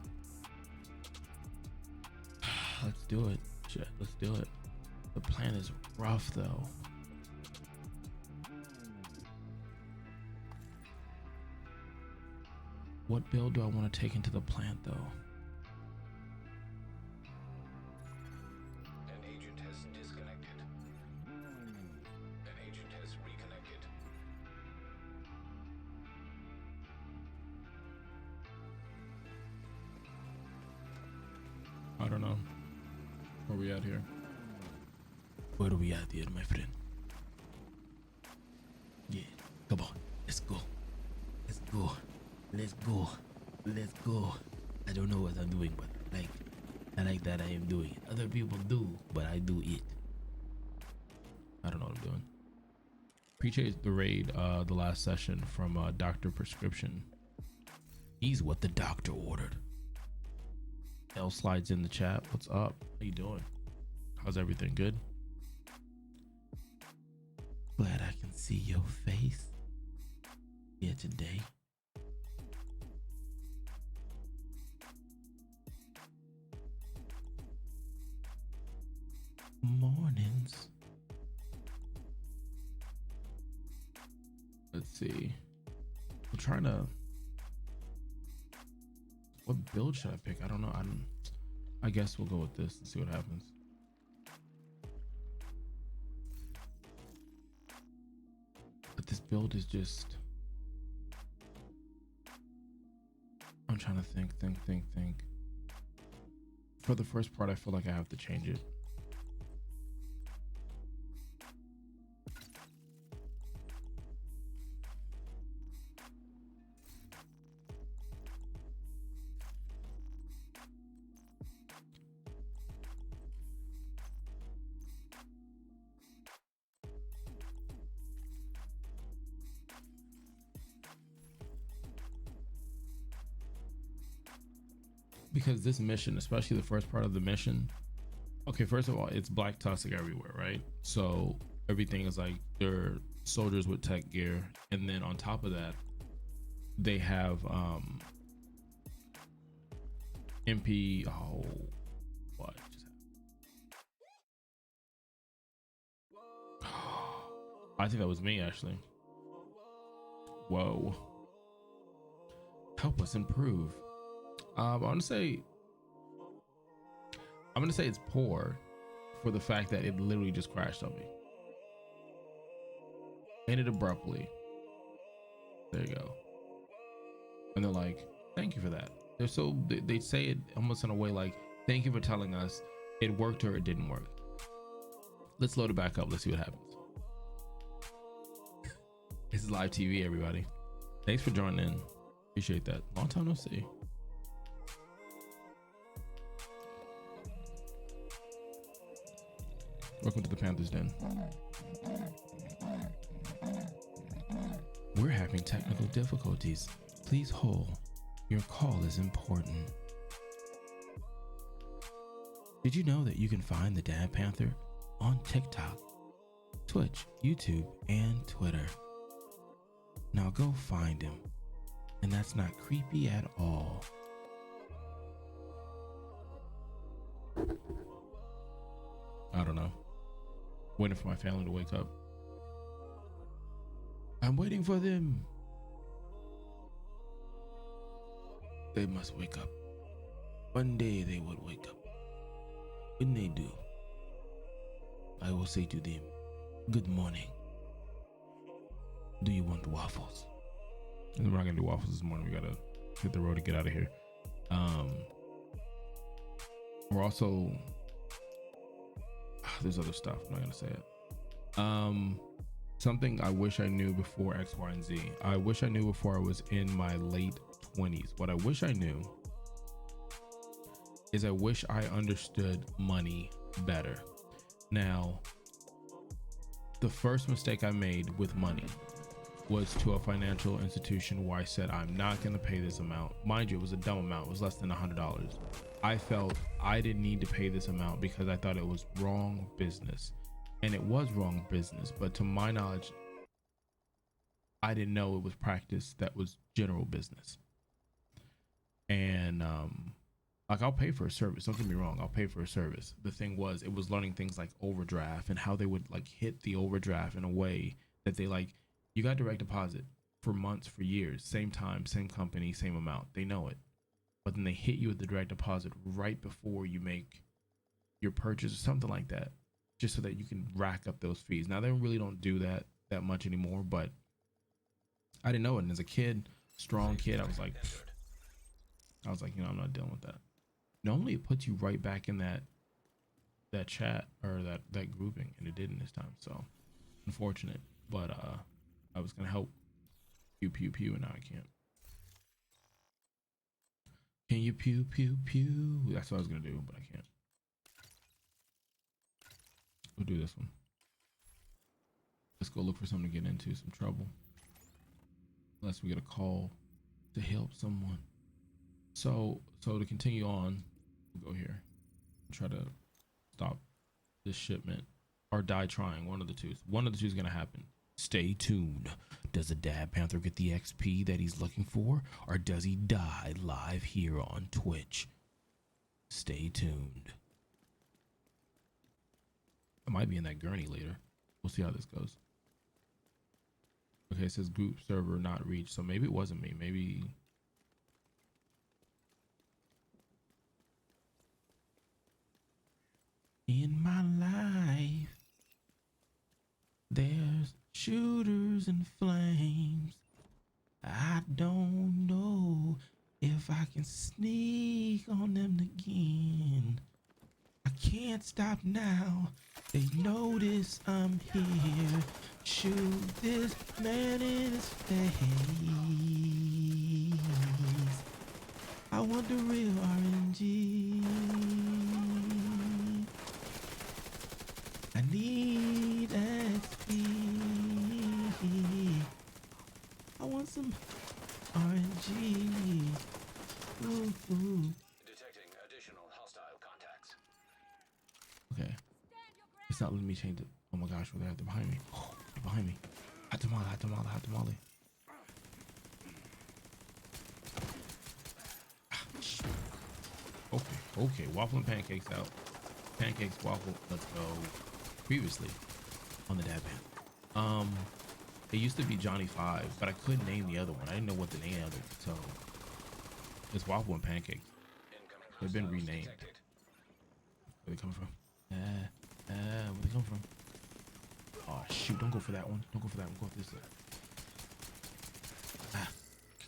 Let's do it. Shit, let's do it. The plant is rough though. What build do I want to take into the plant though? An agent has disconnected. An agent has reconnected. I don't know. Where we at here? Where are we at here, my friend? Yeah, come on. Let's go. I don't know what I'm doing, but I like that I am doing it. Other people do, but I do it. I don't know what I'm doing. Appreciate the raid, the last session from Dr. Prescription. He's what the doctor ordered. L slides in the chat. What's up? How you doing? How's everything? Good? Glad I can see your face here today. Mornings. Let's see. What build should I pick? I don't know. I guess we'll go with this and see what happens. But this build is just, I'm trying to think. For the first part, I feel like I have to change it. Because this mission, especially the first part of the mission, okay, first of all, it's black toxic everywhere, right? So everything is like they're soldiers with tech gear, and then on top of that, they have MP. Oh, what just happened? I think that was me actually. Whoa. Help us improve. I'm gonna say it's poor for the fact that it literally just crashed on me. Ended abruptly. There you go. And they're like, thank you for that. They're so they say it almost in a way like, thank you for telling us it worked or it didn't work. Let's load it back up. Let's see what happens. This is live TV, everybody. Thanks for joining in. Appreciate that. Long time no see. Welcome to the Panthers Den. We're having technical difficulties. Please hold. Your call is important. Did you know that you can find the Dad Panther on TikTok, Twitch, YouTube, and Twitter? Now go find him. And that's not creepy at all. I don't know. Waiting for my family to wake up. I'm waiting for them. They must wake up. One day they will wake up. When they do, I will say to them, good morning. Do you want waffles? And we're not gonna do waffles this morning. We gotta hit the road to get out of here. We're also, there's other stuff. I'm not gonna say it. Something I wish I knew before X, Y, and Z. I wish I knew before I was in my late 20s. What I wish I knew is I wish I understood money better. Now, the first mistake I made with money was to a financial institution where I said, I'm not going to pay this amount. Mind you, it was a dumb amount. It was less than $100. I felt I didn't need to pay this amount because I thought it was wrong business. And it was wrong business. But to my knowledge, I didn't know it was practice that was general business. And like, I'll pay for a service. Don't get me wrong. I'll pay for a service. The thing was, it was learning things like overdraft and how they would like hit the overdraft in a way that they like, you got direct deposit for months, for years, same time, same company, same amount. They know it. But then they hit you with the direct deposit right before you make your purchase or something like that, just so that you can rack up those fees. Now, they really don't do that much anymore, but I didn't know it. And as a kid, strong kid, I was like, you know, I'm not dealing with that. Normally it puts you right back in that chat or that grouping, and it didn't this time. So unfortunate, but I was gonna help pew pew pew, and now I can't. Can you pew pew pew? That's what I was gonna do, but I can't. We'll do this one. Let's go look for something to get into, some trouble. Unless we get a call to help someone. So to continue on, we'll go here. Try to stop this shipment or die trying. One of the two. One of the two is gonna happen. Stay tuned. Does the Dad Panther get the XP that he's looking for, or does he die live here on Twitch? Stay tuned. I might be in that gurney later. We'll see how this goes. Okay, it says group server not reached, so maybe it wasn't me. Maybe In my life, there's shooters and flames. I don't know if I can sneak on them again. I can't stop now. They notice I'm here. Shoot this man in his face. I want the real RNG. I need XP. I want some RNG. Ooh, ooh. Detecting additional hostile contacts. Okay. It's not letting me change it. Oh my gosh, they're behind me. Oh, they're behind me. Hot tamale, hot tamale, hot tamale. Okay, okay. Waffle and pancakes out. Pancakes, waffle. Let's go. Previously on the Dad Band. It used to be Johnny 5, but I couldn't name the other one. I didn't know what the name of it. So it's waffle and pancakes. They've been renamed. Where they come from? Where they come from? Oh shoot! Don't go for that one. Don't go for that one. Go for this side.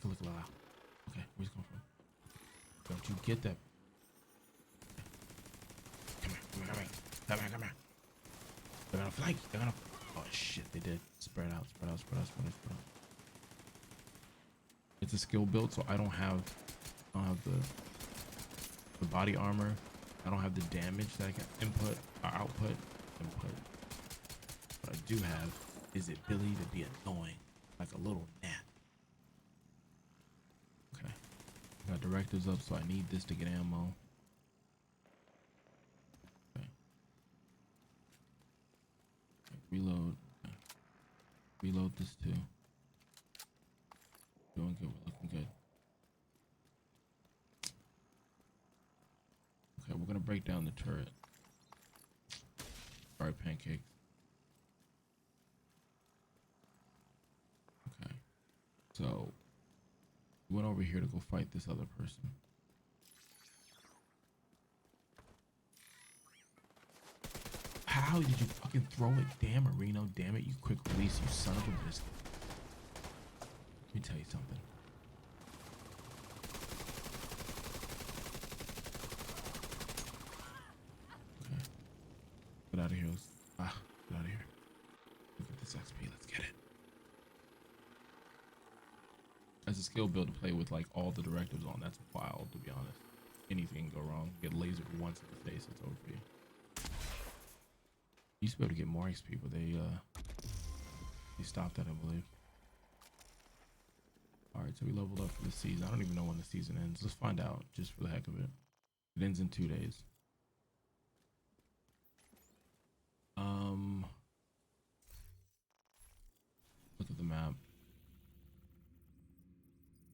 Look. Okay, where's it come from? Don't you get that? Come here. They're gonna flank. They're gonna. Oh shit! They did. Spread out. It's a skill build, so I don't have the body armor. I don't have the damage that I can input or output. What I do have is the ability to be annoying, like a little gnat. Okay, I got directives up, so I need this to get ammo. Okay, reload. Okay. Reload this too. Doing good. We're looking good. Okay, we're gonna break down the turret. Alright, pancakes. Okay. So we went over here to go fight this other person. How did you fucking throw it? Damn, Marino. Damn it, you quick release, you son of a biscuit. Let me tell you something. Okay. Get out of here. Get out of here. Look at this XP. Let's get it. As a skill build to play with like all the directives on, that's wild to be honest. Anything can go wrong. Get lasered once in the face, it's over for you. You used to be able to get more XP, but they stopped that, I believe. Alright, so we leveled up for the season. I don't even know when the season ends. Let's find out, just for the heck of it. It ends in 2 days. Look at the map.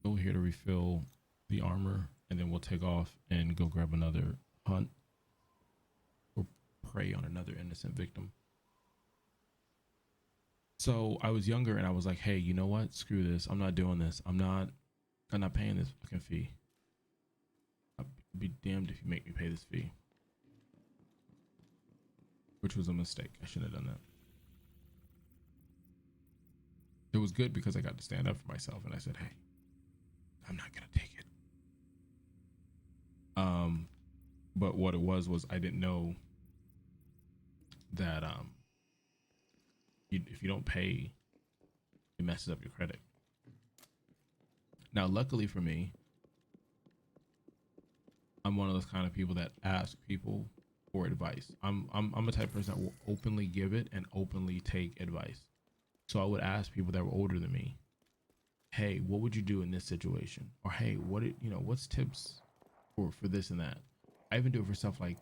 Go here to refill the armor, and then we'll take off and go grab another hunt or prey on another innocent victim. So I was younger and I was like, hey, you know what? Screw this. I'm not doing this. I'm not paying this fucking fee. I'd be damned if you make me pay this fee. Which was a mistake. I shouldn't have done that. It was good because I got to stand up for myself and I said, hey, I'm not gonna take it. But what it was I didn't know that if you don't pay, it messes up your credit. Now, luckily for me, I'm one of those kind of people that ask people for advice. I'm a type of person that will openly give it and openly take advice. So I would ask people that were older than me, hey, what would you do in this situation? Or hey, what's tips for this and that? I even do it for stuff like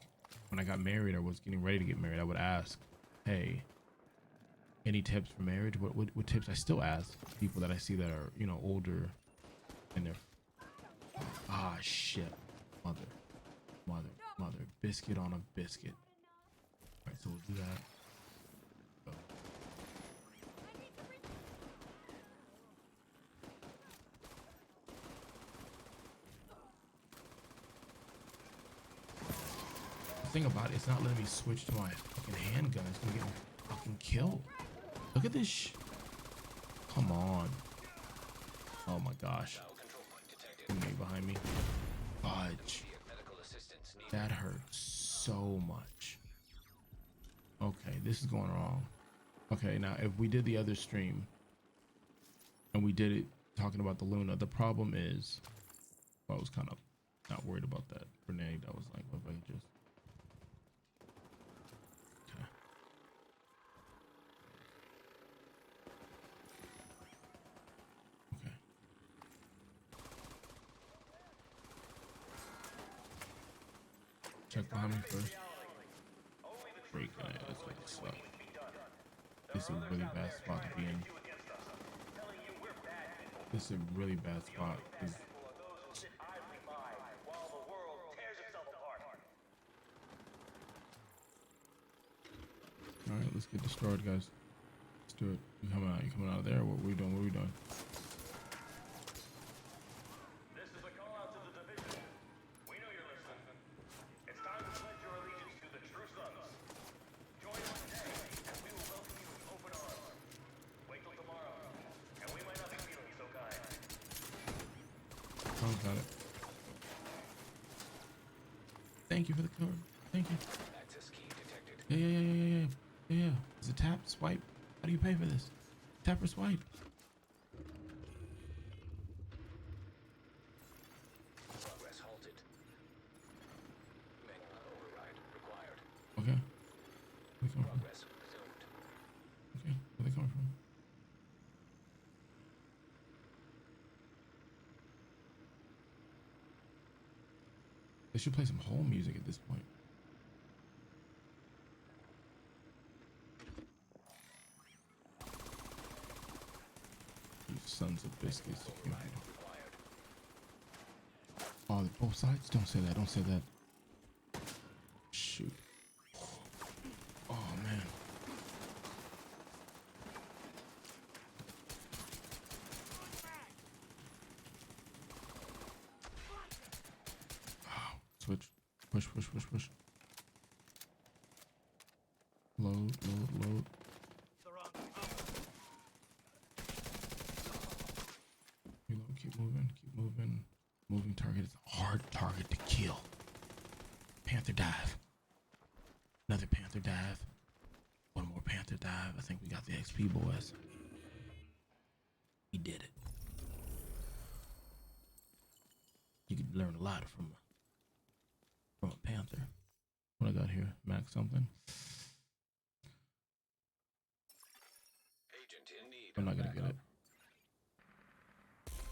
when I got married or was getting ready to get married. I would ask, hey, any tips for marriage? What tips? I still ask people that I see that are, older and they're, shit, mother, biscuit on a biscuit. All right, so we'll do that. Go. thing about it, it's not letting me switch to my fucking handgun. It's gonna get me fucking killed. Look at this. Come on. Oh my gosh. Enemy behind me. Fudge. That hurts so much. Okay, this is going wrong. Okay, now if we did the other stream and we did it talking about the Luna, the problem is, well, I was kind of not worried about that grenade. I was like, what if I just... Okay. Okay. Check behind me first. Freaking it, it's gonna suck. This is a really bad spot to be in. This is a really bad spot. All right, let's get destroyed, guys. Let's do it. You coming out? You coming out of there? What are we doing? What are we doing? This is a call out to the division. We know you're listening. It's time to pledge your allegiance to the true sons. Join us today, and we will welcome you with open arms. Wait till tomorrow, and we might not be feeling so kind. Oh, got it. Thank you for the code. Thank you. Access key detected. Yeah. Is it tap, swipe? How do you pay for this? Tap or swipe? Progress halted. Manual override required. Okay. Where they coming from? Progress resumed. Okay. Where they coming from? They should play some home music at this point. You sons of biscuits. You- Required. Oh, both sides? Don't say that. Don't say that. Shoot. Oh, man. Oh, switch. Push. Load. Reload, keep moving. Moving target is a hard target to kill. Panther dive. Another Panther dive. One more Panther dive. I think we got the XP, boys. We did it. You could learn a lot from a Panther. What I got here? Max something? Agent in need. I'm not of gonna get backup. it.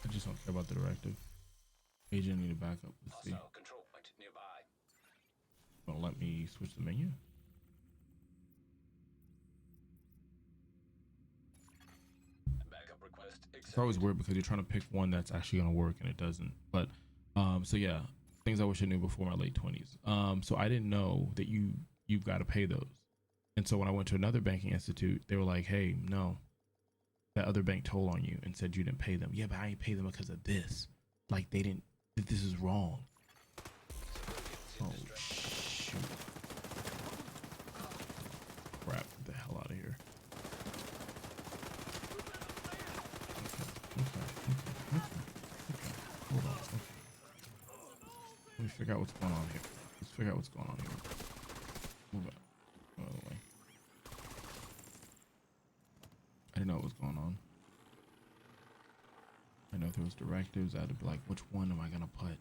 I just don't care about the directive. Agent need a backup. Let's see. Hostile control point nearby. Don't let me switch the menu. Backup request accepted. It's always weird because you're trying to pick one that's actually gonna work and it doesn't. But so yeah, things I wish I knew before my late 20s. So I didn't know that you've got to pay those. And so when I went to another banking institute, they were like, "Hey, no, that other bank told on you and said you didn't pay them." Yeah, but I ain't pay them because of this. Like they didn't. This is wrong. Oh shoot! Crap! Get the hell out of here. Okay. Hold on. Okay. Let me figure out what's going on here. Let's figure out what's going on here. Move it. Out of the way. I didn't know what was going on. I know if there was directives, I had to be like, which one am I gonna put?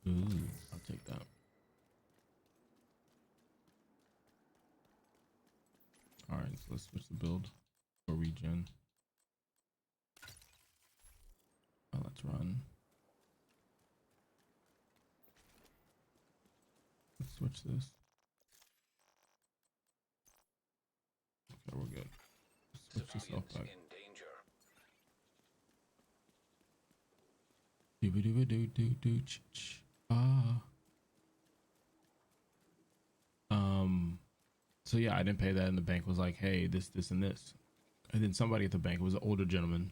Ooh, I'll take that. Alright, so let's switch the build for regen. Oh, let's run. Let's switch this. Okay, we're good. Switch this off Civilians back. in danger. Doo-ba-doo-ba-doo-doo-doo-ch-ch. Uh, so yeah, I didn't pay that, and the bank was like, hey, this, and this. And then somebody at the bank, it was an older gentleman,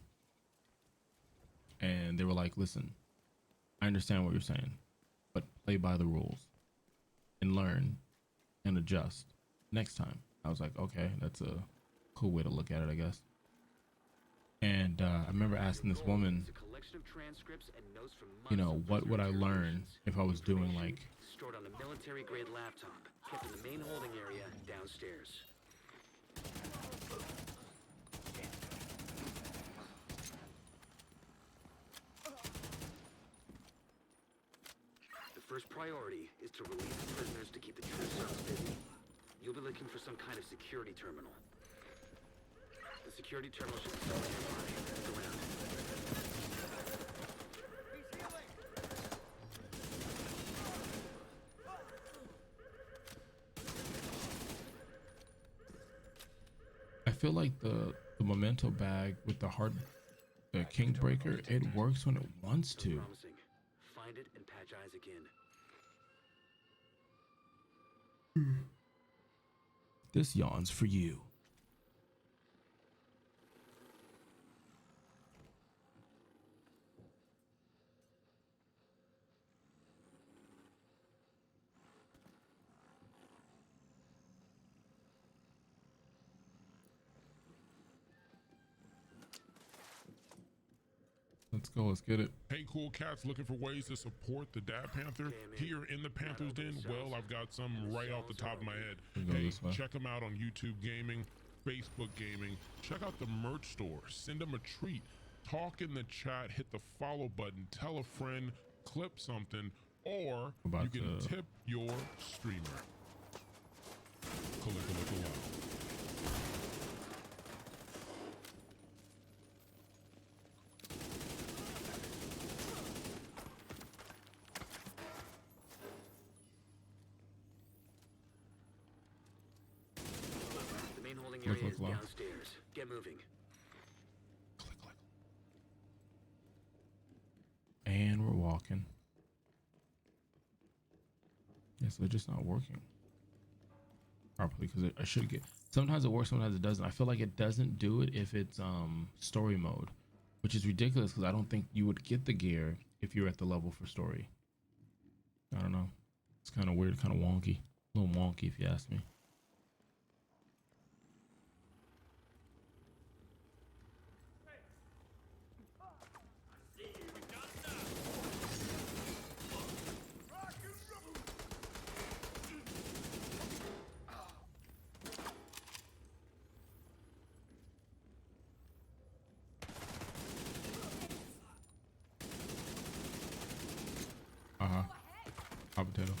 and they were like, listen, I understand what you're saying, but play by the rules and learn and adjust next time. I was like, okay, that's a cool way to look at it, I guess. And I remember asking this woman, you know, what would I learn if I was doing like, stored on a military grade laptop kept in the main holding area downstairs. The first priority is to release the prisoners to keep the True Sons busy. You'll be looking for some kind of security terminal. The security terminal should be somewhere nearby. Look around. I feel like the memento bag with the king breaker, it works when it wants to. Promising. Find it and patch Isaac in. This yawn's for you. Let's go. Let's get it. Hey, cool cats looking for ways to support the Dad Panther? Here in the Panther's Den, well, I've got some right off the top of my head. Hey, check them out on YouTube Gaming, Facebook Gaming. Check out the merch store. Send them a treat. Talk in the chat. Hit the follow button. Tell a friend. Clip something. Or you can tip your streamer. Cool. The main holding area is downstairs. Get moving. Click. And we're walking. Yeah, so they're just not working properly because I should get. Sometimes it works, sometimes it doesn't. I feel like it doesn't do it if it's story mode, which is ridiculous because I don't think you would get the gear if you're at the level for story. I don't know. It's kind of weird, kind of wonky, a little wonky if you ask me. Hot potato.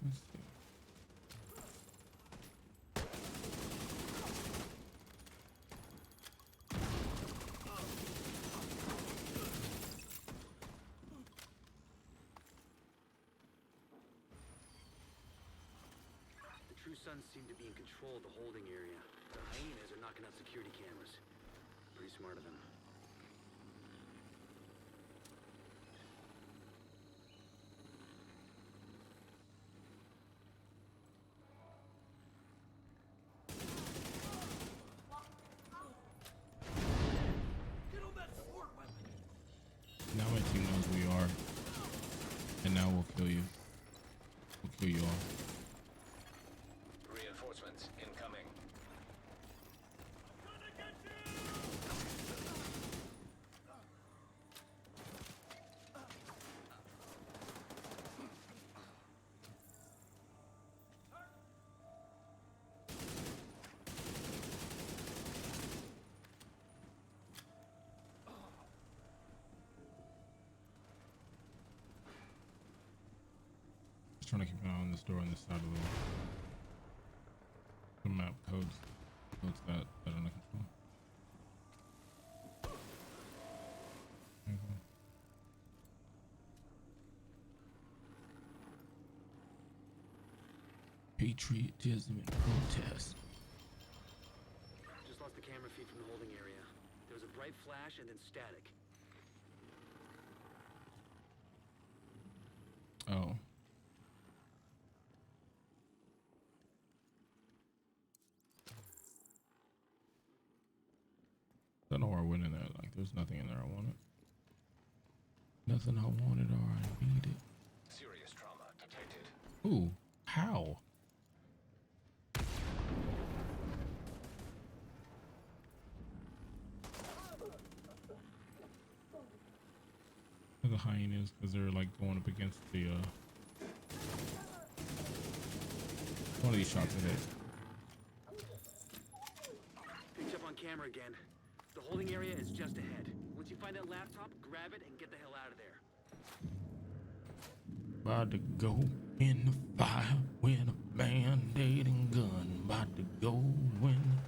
Let's see. The True Sons seem to be in control of the holding area. The hyenas are knocking out security cameras. Pretty smart of them. Now my team knows who you are, and now we'll kill you. We'll kill you all. Reinforcements incoming. Just trying to keep an eye on this door on this side of the map codes. What's that? That under control. Mhm. Patriotism and protest. Just lost the camera feed from the holding area. There was a bright flash and then static. Oh. I don't know where I went in there. Like, there's nothing in there I wanted. Nothing I wanted or I needed. Serious trauma detected. Ooh, how? The hyenas, because they're like going up against the one of these shots I hit. Picked up on camera again. The holding area is just ahead. Once you find that laptop, grab it and get the hell out of there. About to go in the fire with a band-aid and gun. About to go in.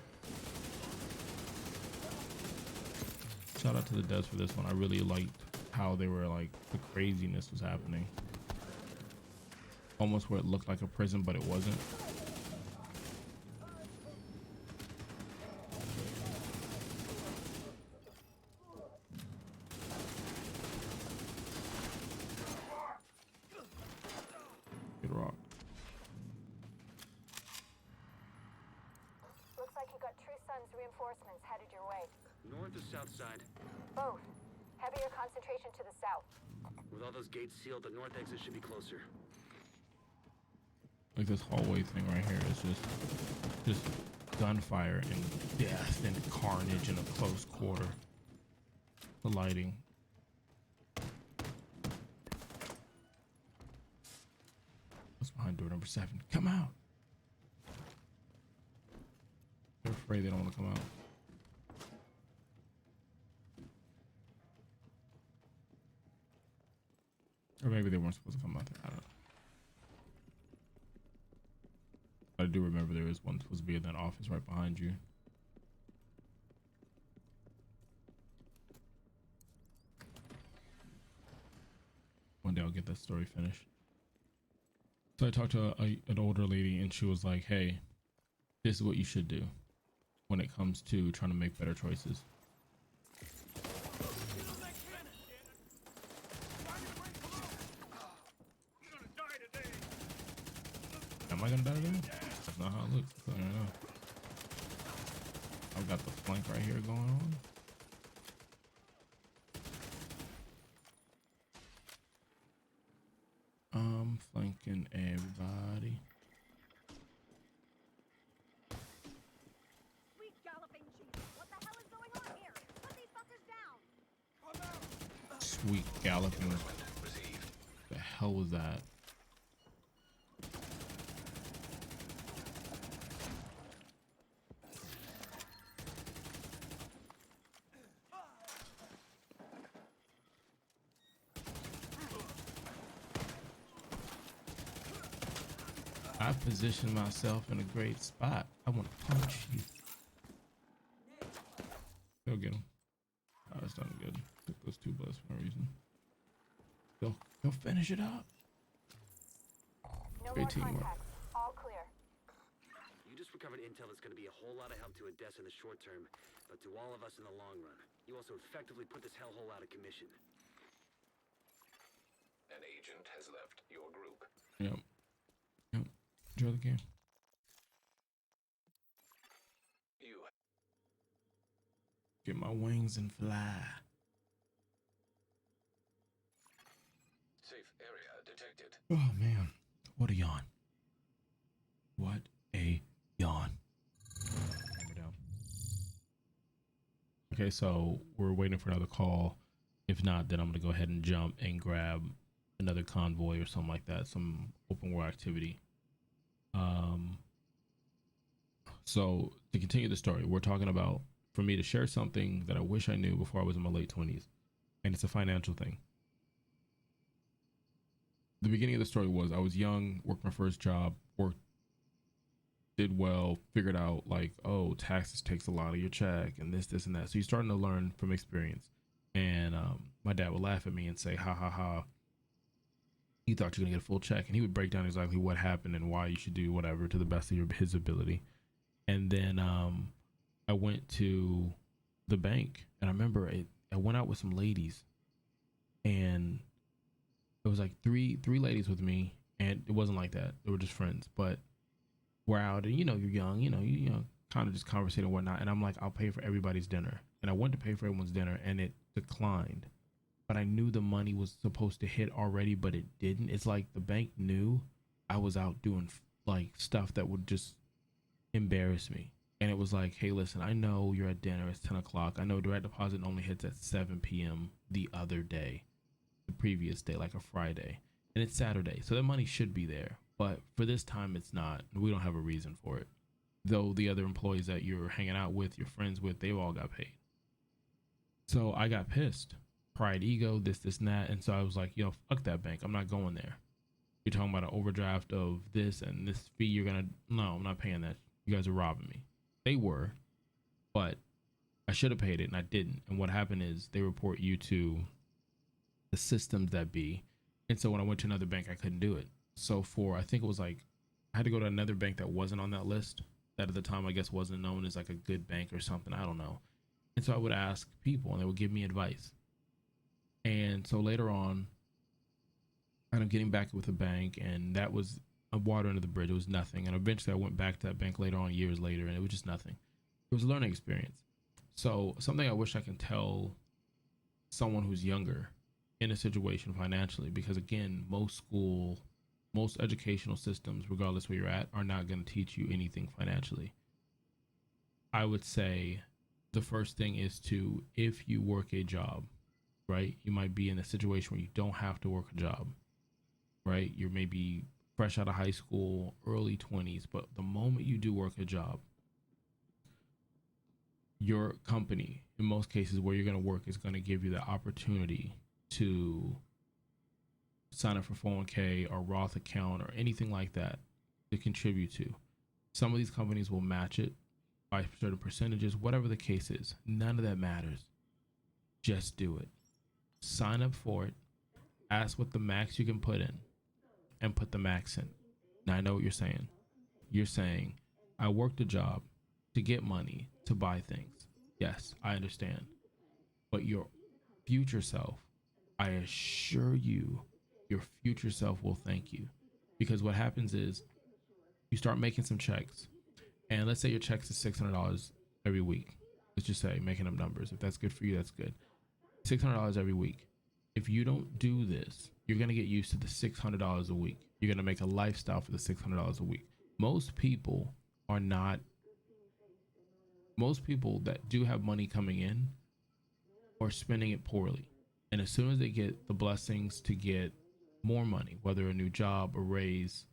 Shout out to the devs for this one. I really liked how they were like, the craziness was happening. Almost where it looked like a prison, but it wasn't. Good rock. Looks like you got True Sun's reinforcements headed your way. North or south side? Both. Heavier concentration to the south. With all those gates sealed, the north exit should be closer. Like this hallway thing right here is just gunfire and death and carnage in a close quarter. The lighting. What's behind door number 7? Come out. They're afraid they don't want to come out. Or maybe they weren't supposed to come out there. I don't know. I do remember there was one supposed to be in that office right behind you. One day I'll get that story finished. So I talked to an older lady and she was like, hey, this is what you should do when it comes to trying to make better choices. Am I gonna die today? That's not how it looks. I don't know. I've got the flank right here going on. I'm flanking everybody. Sweet galloping Jesus. What the hell is going on here? Put these fuckers down. Sweet galloping. The hell was that? I positioned myself in a great spot. I want to punch you. Go get him. Oh, that's not good. Took those 2 bullets for no reason. Go finish it up. No Great more teamwork. contacts. All clear. You just recovered intel that's going to be a whole lot of help to Odessa in the short term, but to all of us in the long run. You also effectively put this hellhole out of commission. An agent has left your group. Yep. Yep. Enjoy the game. You Get my wings and fly. safe area detected. Oh man, what a yawn. What a yawn. Hammer down. Okay, so we're waiting for another call. If not, then I'm gonna go ahead and jump and grab another convoy or something like that, some open world activity. So to continue the story, we're talking about for me to share something that I wish I knew before I was in my late 20s, and it's a financial thing. The beginning of the story was I was young, worked my first job, worked did well, figured out like, oh, taxes takes a lot of your check and this and that. So you're starting to learn from experience. And my dad would laugh at me and say, ha ha ha, you thought you're gonna get a full check. And he would break down exactly what happened and why you should do whatever to the best of his ability. And then I went to the bank, and I remember I went out with some ladies, and it was like three ladies with me, and it wasn't like that. They were just friends, but we're out, and you're young, you kind of just conversating and whatnot. And I'm like, I'll pay for everybody's dinner. And I went to pay for everyone's dinner, and it declined. But I knew the money was supposed to hit already, but it didn't. It's like the bank knew I was out doing like stuff that would just embarrass me. And it was like, hey, listen, I know you're at dinner. It's 10 o'clock. I know direct deposit only hits at 7 p.m. the other day, the previous day, like a Friday. And it's Saturday. So the money should be there. But for this time, it's not. We don't have a reason for it. Though the other employees that you're hanging out with, you're friends with, they've all got paid. So I got pissed. Pride, ego, this, and that. And so I was like, fuck that bank. I'm not going there. You're talking about an overdraft of this and this fee. No, I'm not paying that. You guys are robbing me. They were, but I should have paid it and I didn't. And what happened is they report you to the systems that be. And so when I went to another bank, I couldn't do it. So I think it was like, I had to go to another bank that wasn't on that list, that at the time I guess wasn't known as like a good bank or something. I don't know. And so I would ask people and they would give me advice. And so later on, I ended up getting back with a bank, and that was a water under the bridge. It was nothing. And eventually I went back to that bank later on, years later, and it was just nothing. It was a learning experience. So something I wish I can tell someone who's younger in a situation financially, because again, most educational systems, regardless where you're at, are not going to teach you anything financially. I would say the first thing is if you work a job, right? You might be in a situation where you don't have to work a job, right? You're maybe fresh out of high school, early 20s, but the moment you do work a job, your company, in most cases where you're going to work, is going to give you the opportunity to sign up for 401k or Roth account or anything like that to contribute to. Some of these companies will match it by certain percentages, whatever the case is. None of that matters. Just do it. Sign up for it. Ask what the max you can put in and put the max in. Now I know what you're saying. You're saying, I worked a job to get money to buy things. Yes, I understand. But your future self, I assure you, your future self will thank you. Because what happens is you start making some checks. And let's say your checks is $600 every week. Let's just say, making up numbers. If that's good for you, that's good. $600 every week. If you don't do this, you're going to get used to the $600 a week. You're going to make a lifestyle for the $600 a week. Most people that do have money coming in are spending it poorly. And as soon as they get the blessings to get more money, whether a new job, a raise,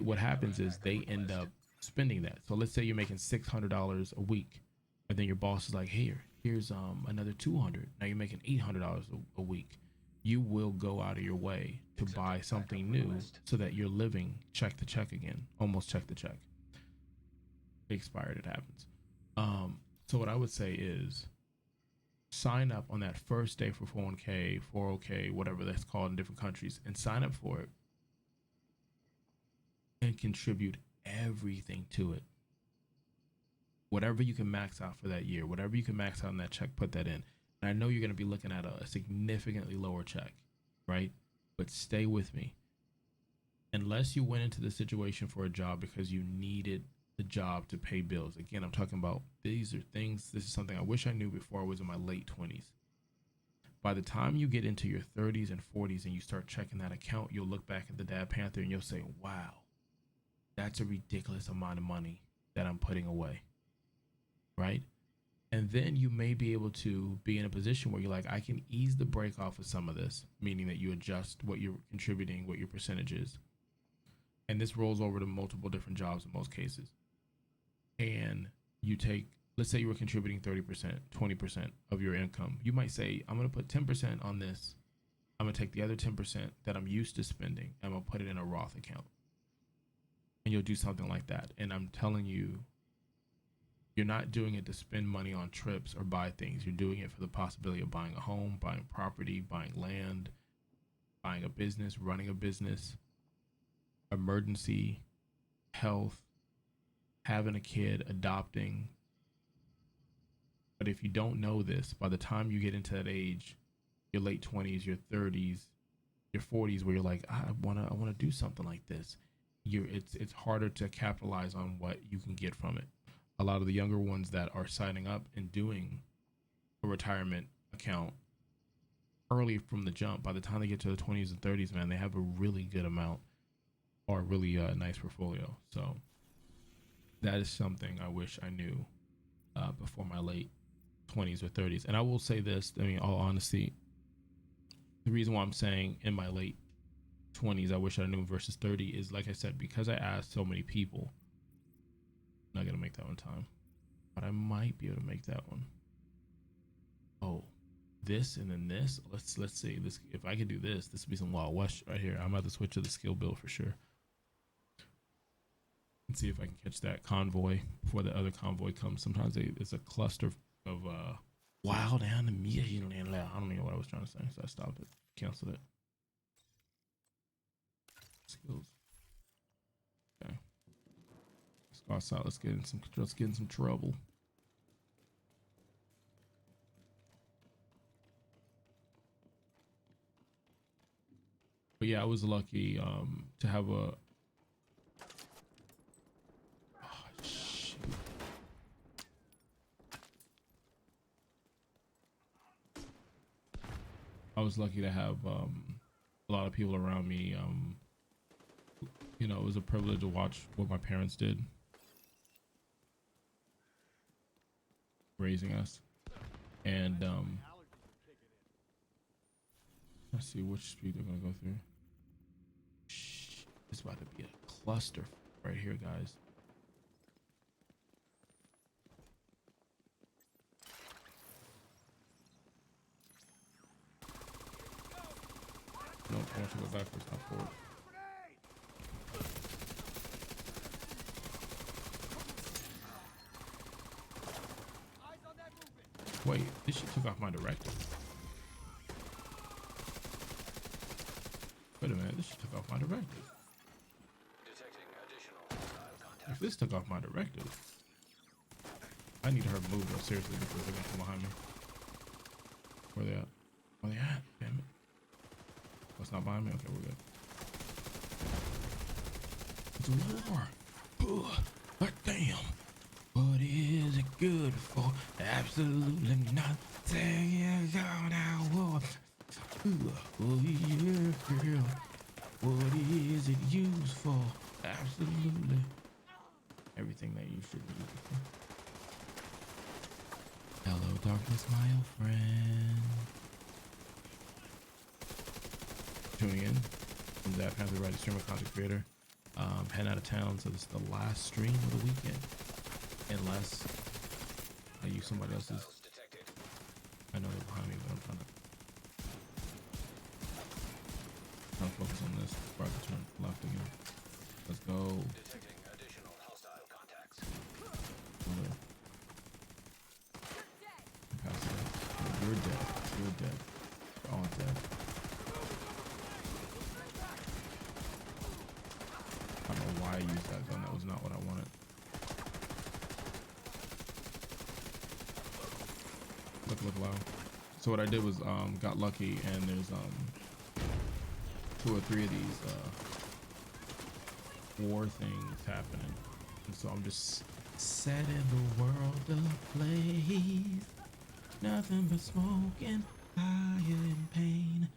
what happens is they end up spending that. So let's say you're making $600 a week, and then your boss is like, here's another $200. Now you're making $800 a week. You will go out of your way to buy something new so that you're living check to check again, almost check to check. Expired, it happens. So what I would say is sign up on that first day for 401k, 401k, whatever that's called in different countries, and sign up for it and contribute everything to it. Whatever you can max out for that year, whatever you can max out in that check, put that in. And I know you're going to be looking at a significantly lower check, right? But stay with me. Unless you went into the situation for a job because you needed the job to pay bills. Again, I'm talking about this is something I wish I knew before I was in my late 20s. By the time you get into your 30s and 40s and you start checking that account, you'll look back at the Dad Panther and you'll say, wow, that's a ridiculous amount of money that I'm putting away. Right? And then you may be able to be in a position where you're like, I can ease the brake off of some of this, meaning that you adjust what you're contributing, what your percentage is. And this rolls over to multiple different jobs in most cases. And you take, let's say you were contributing 30%, 20% of your income. You might say, I'm going to put 10% on this. I'm going to take the other 10% that I'm used to spending. I'm going to put it in a Roth account. and you'll do something like that. And I'm telling you, you're not doing it to spend money on trips or buy things. You're doing it for the possibility of buying a home, buying property, buying land, buying a business, running a business, emergency, health, having a kid, adopting. But if you don't know this, by the time you get into that age, your late 20s, your 30s, your 40s, where you're like, I wanna do something like this, it's harder to capitalize on what you can get from it. A lot of the younger ones that are signing up and doing a retirement account early from the jump, by the time they get to the 20s and 30s, man, they have a really good amount or a really nice portfolio. So that is something I wish I knew before my late 20s or 30s. And I will say this, I mean, all honesty, the reason why I'm saying in my late 20s I wish I knew versus 30 is, like I said, because I asked so many people. I'm not gonna make that one time, but I might be able to make that one. Oh, this and then this. Let's see this. If I could do this, this would be some Wild West right here. I'm about to switch to the skill build for sure. Let's see if I can catch that convoy before the other convoy comes. Sometimes it's a cluster of wild animals. I don't even know what I was trying to say, so I stopped it, canceled it. Skills. Okay. Let's go outside. Let's get in some trouble. But yeah, I was lucky to have a. Oh, shoot. I was lucky to have a lot of people around me. You know, it was a privilege to watch what my parents did, raising us, and let's see which street they're gonna go through. Shh, it's about to be a cluster right here, guys. No, I want to go backwards, not forward. Wait, this shit took off my directive. Wait a minute, this shit took off my directive. Detecting additional hostile contact. If this took off my directive, I need her to move though, seriously, because they're gonna come behind me. Where they at? Where they at? Damn it. Oh, it's not behind me? Okay, we're good. It's a war. Ugh, but damn. What is it good for? Absolutely nothing is on our war. Oh yeah, girl. What is it used for? Absolutely everything that you should use it for. Hello, darkness, my old friend. Tuning in. I'm that Panther, right, streamer, content creator. Heading out of town, so this is the last stream of the weekend. Unless I use somebody else's. I know they're behind me, but I'm trying to focus on this before I can turn left again. Let's go. Detecting additional hostile contacts. Pass it. You're dead. You're dead. We're all dead. I don't know why I used that gun. That was not what I wanted. Look low. So what I did was got lucky, and there's 2 or 3 of these war things happening, and so I'm just setting the world ablaze. Nothing but smoke and fire and pain.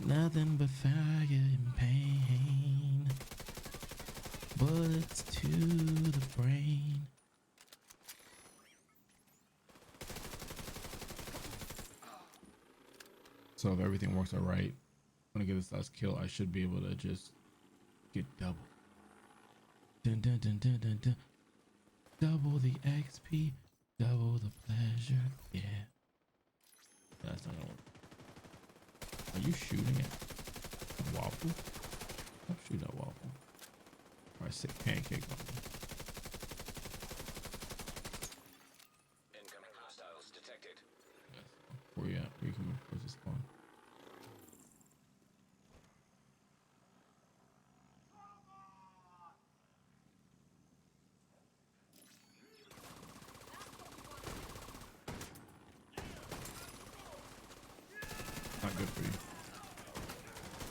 Nothing but fire and pain. Bullets to the brain. So if everything works out right, when I get this last kill, I should be able to just get double. Dun, dun, dun, dun, dun, dun. Double the XP, double the pleasure. Yeah. That's not gonna work. Are you shooting at waffle? Stop shooting at waffle. Alright. I sick pancake on me. Incoming hostiles detected. Yes. Where you at? Where you coming? Where's this spawn? Not good for you.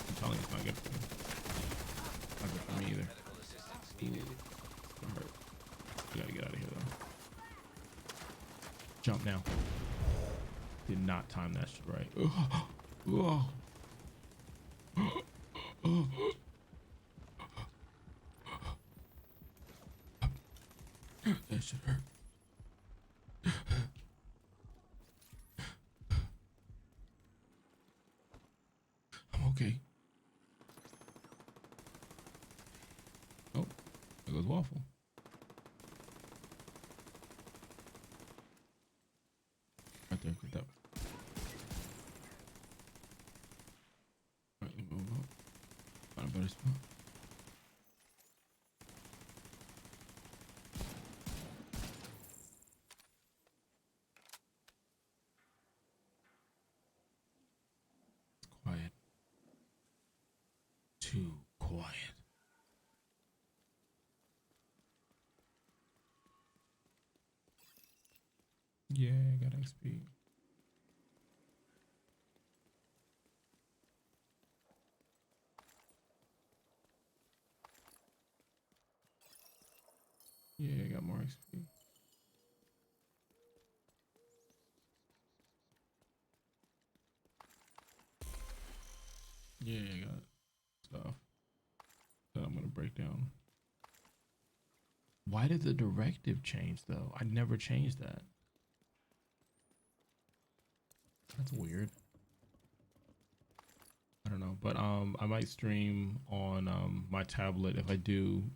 I'm telling you, it's not good for you. Not good for me either. Medical assistance needed. It's gonna hurt. We gotta get out of here though. Jump now. Did not time that shit right. Oh. That shit hurt. I'm okay. Oh, there goes Waffle. Right there, get that. Alright, let me move up. Find a better spot. It's quiet. Too quiet. Yeah, I got XP. Yeah, I got more XP. Yeah, I got stuff that I'm gonna break down. Why did the directive change though? I never changed that. That's weird. I don't know, but I might stream on my tablet. If I do,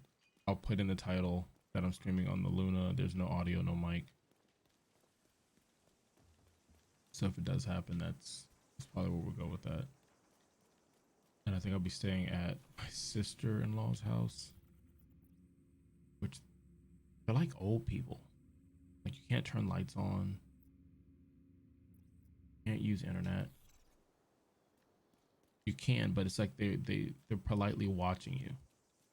I'll put in the title that I'm streaming on the Luna. There's no audio, no mic. So if it does happen, that's probably where we'll go with that. And I think I'll be staying at my sister-in-law's house, which they're like old people. Like you can't turn lights on, can't use internet. You can, but it's like they're politely watching you,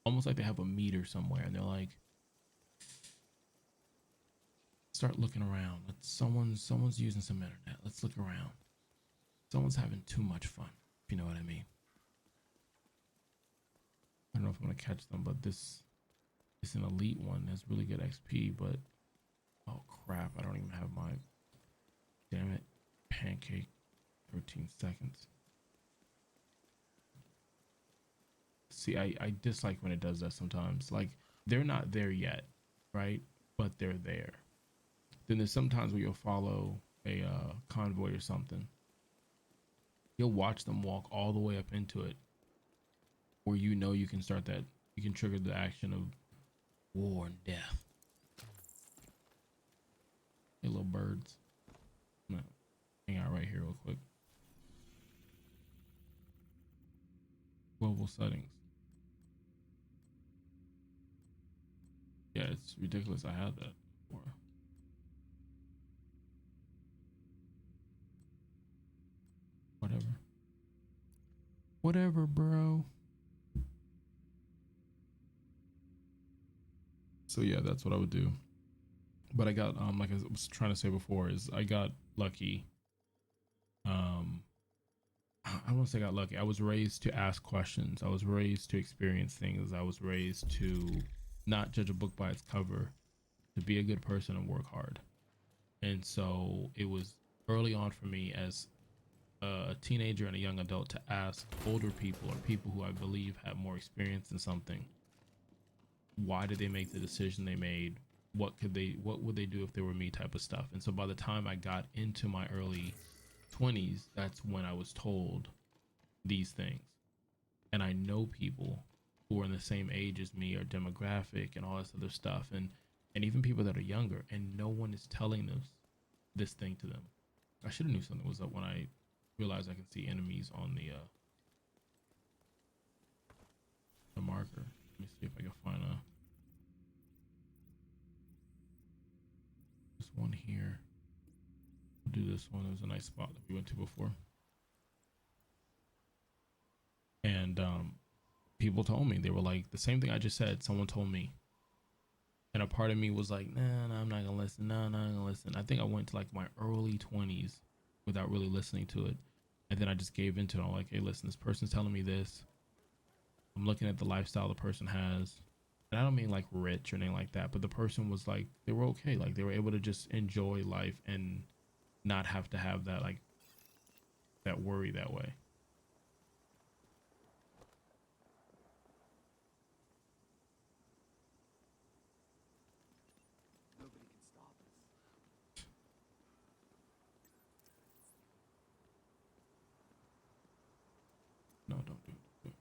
almost like they have a meter somewhere, and they're like, start looking around. Someone's using some internet. Let's look around. Someone's having too much fun, if you know what I mean. I don't know if I'm gonna catch them, but this is an elite one. Has really good XP, but oh crap, I don't even have my, damn it, pancake. 13 seconds. See, I dislike when it does that sometimes. Like they're not there yet, right? But they're there. Then there's sometimes where you'll follow a convoy or something. You'll watch them walk all the way up into it, where you know you can start that, you can trigger the action of war and death. Hey, little birds. I'm gonna hang out right here real quick. Global settings. Yeah, it's ridiculous. I had that before. Whatever, bro. So yeah, that's what I would do. But I got like I was trying to say before, is I got lucky. I won't say I got lucky. I was raised to ask questions. I was raised to experience things. I was raised to not judge a book by its cover, to be a good person and work hard. And so it was early on for me as a teenager and a young adult to ask older people or people who I believe have more experience in something, why did they make the decision they made? What would they do if they were me, type of stuff. And so by the time I got into my early 20s, that's when I was told these things. And I know people who are in the same age as me or demographic and all this other stuff, and even people that are younger, and no one is telling this thing to them. I should have knew something was up when I realized I can see enemies on the marker. Let me see if I can find a one here. We'll do this one. It was a nice spot that we went to before. And people told me, they were like, the same thing I just said, someone told me. And a part of me was like, nah, I'm not gonna listen. No, I'm not gonna listen. I think I went to like my early 20s without really listening to it. And then I just gave into it. I'm like, hey, listen, this person's telling me this. I'm looking at the lifestyle the person has. And I don't mean like rich or anything like that, but the person was like, they were okay. Like they were able to just enjoy life and not have to have that, like, that worry that way. No, don't do it.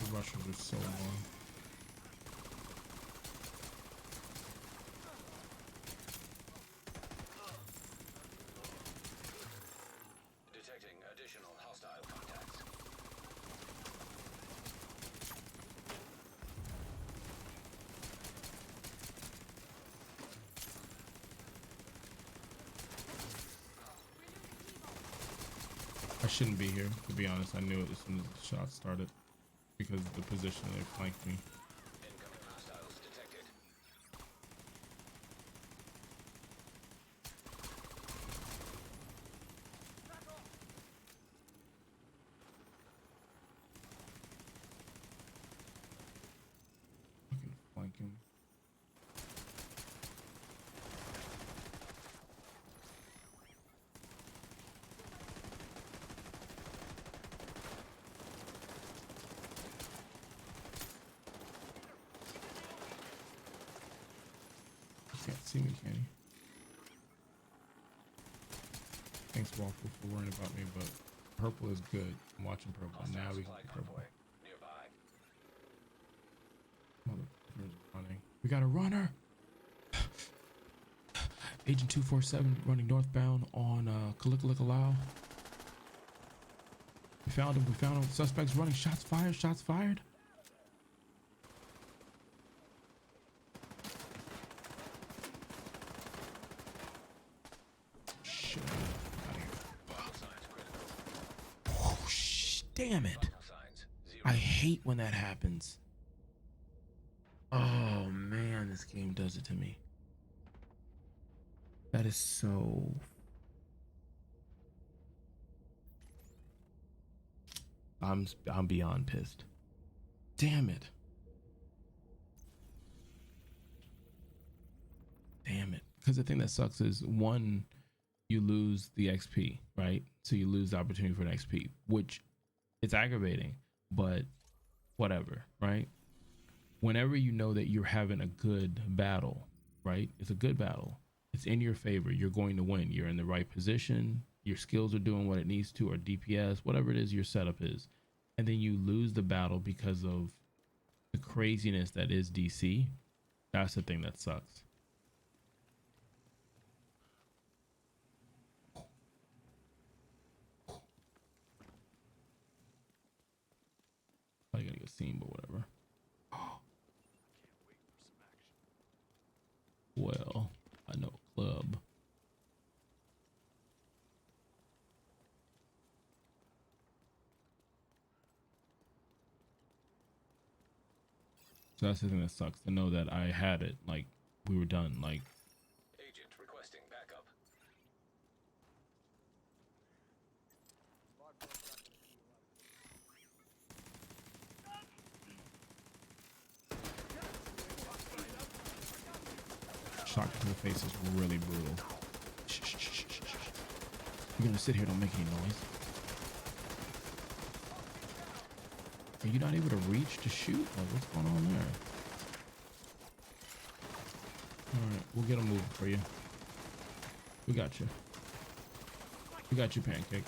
The Russians are so long. Detecting additional hostile contacts. I shouldn't be here, to be honest. I knew it as soon as the shot started because of the position they flanked me. Incoming hostiles detected. I can flank him. You can't see me, can you? Thanks, Waffle, for worrying about me, but purple is good. I'm watching purple. Hostile Now we can supply get purple. convoy nearby. Motherfuckers running. We got a runner. Agent 247 running northbound on Kalikalau. We found him. We found him. Suspects running. Shots fired. Shots fired. Shit. Out of here. Signs critical. Oh, damn it. Vital signs zero. I hate when that happens. Oh man, this game does it to me. That is so. I'm beyond pissed. Damn it. Damn it. Because the thing that sucks is, one, you lose the XP, right? So you lose the opportunity for an XP, which it's aggravating, but whatever, right? Whenever you know that you're having a good battle, right? It's a good battle. It's in your favor. You're going to win. You're in the right position. Your skills are doing what it needs to, or DPS, whatever it is your setup is. And then you lose the battle because of the craziness that is DC. That's the thing that sucks. I gotta get seen, but whatever. Well, I know a club. So that's the thing that sucks, to know that I had it, like we were done. Like, Agent requesting backup. shot to the face is really brutal. Shh, shh, shh, shh, shh. You're gonna sit here, don't make any noise. Are you not able to reach to shoot? Like, what's going on there? Alright, we'll get a move for you. We got you. We got you, Pancake.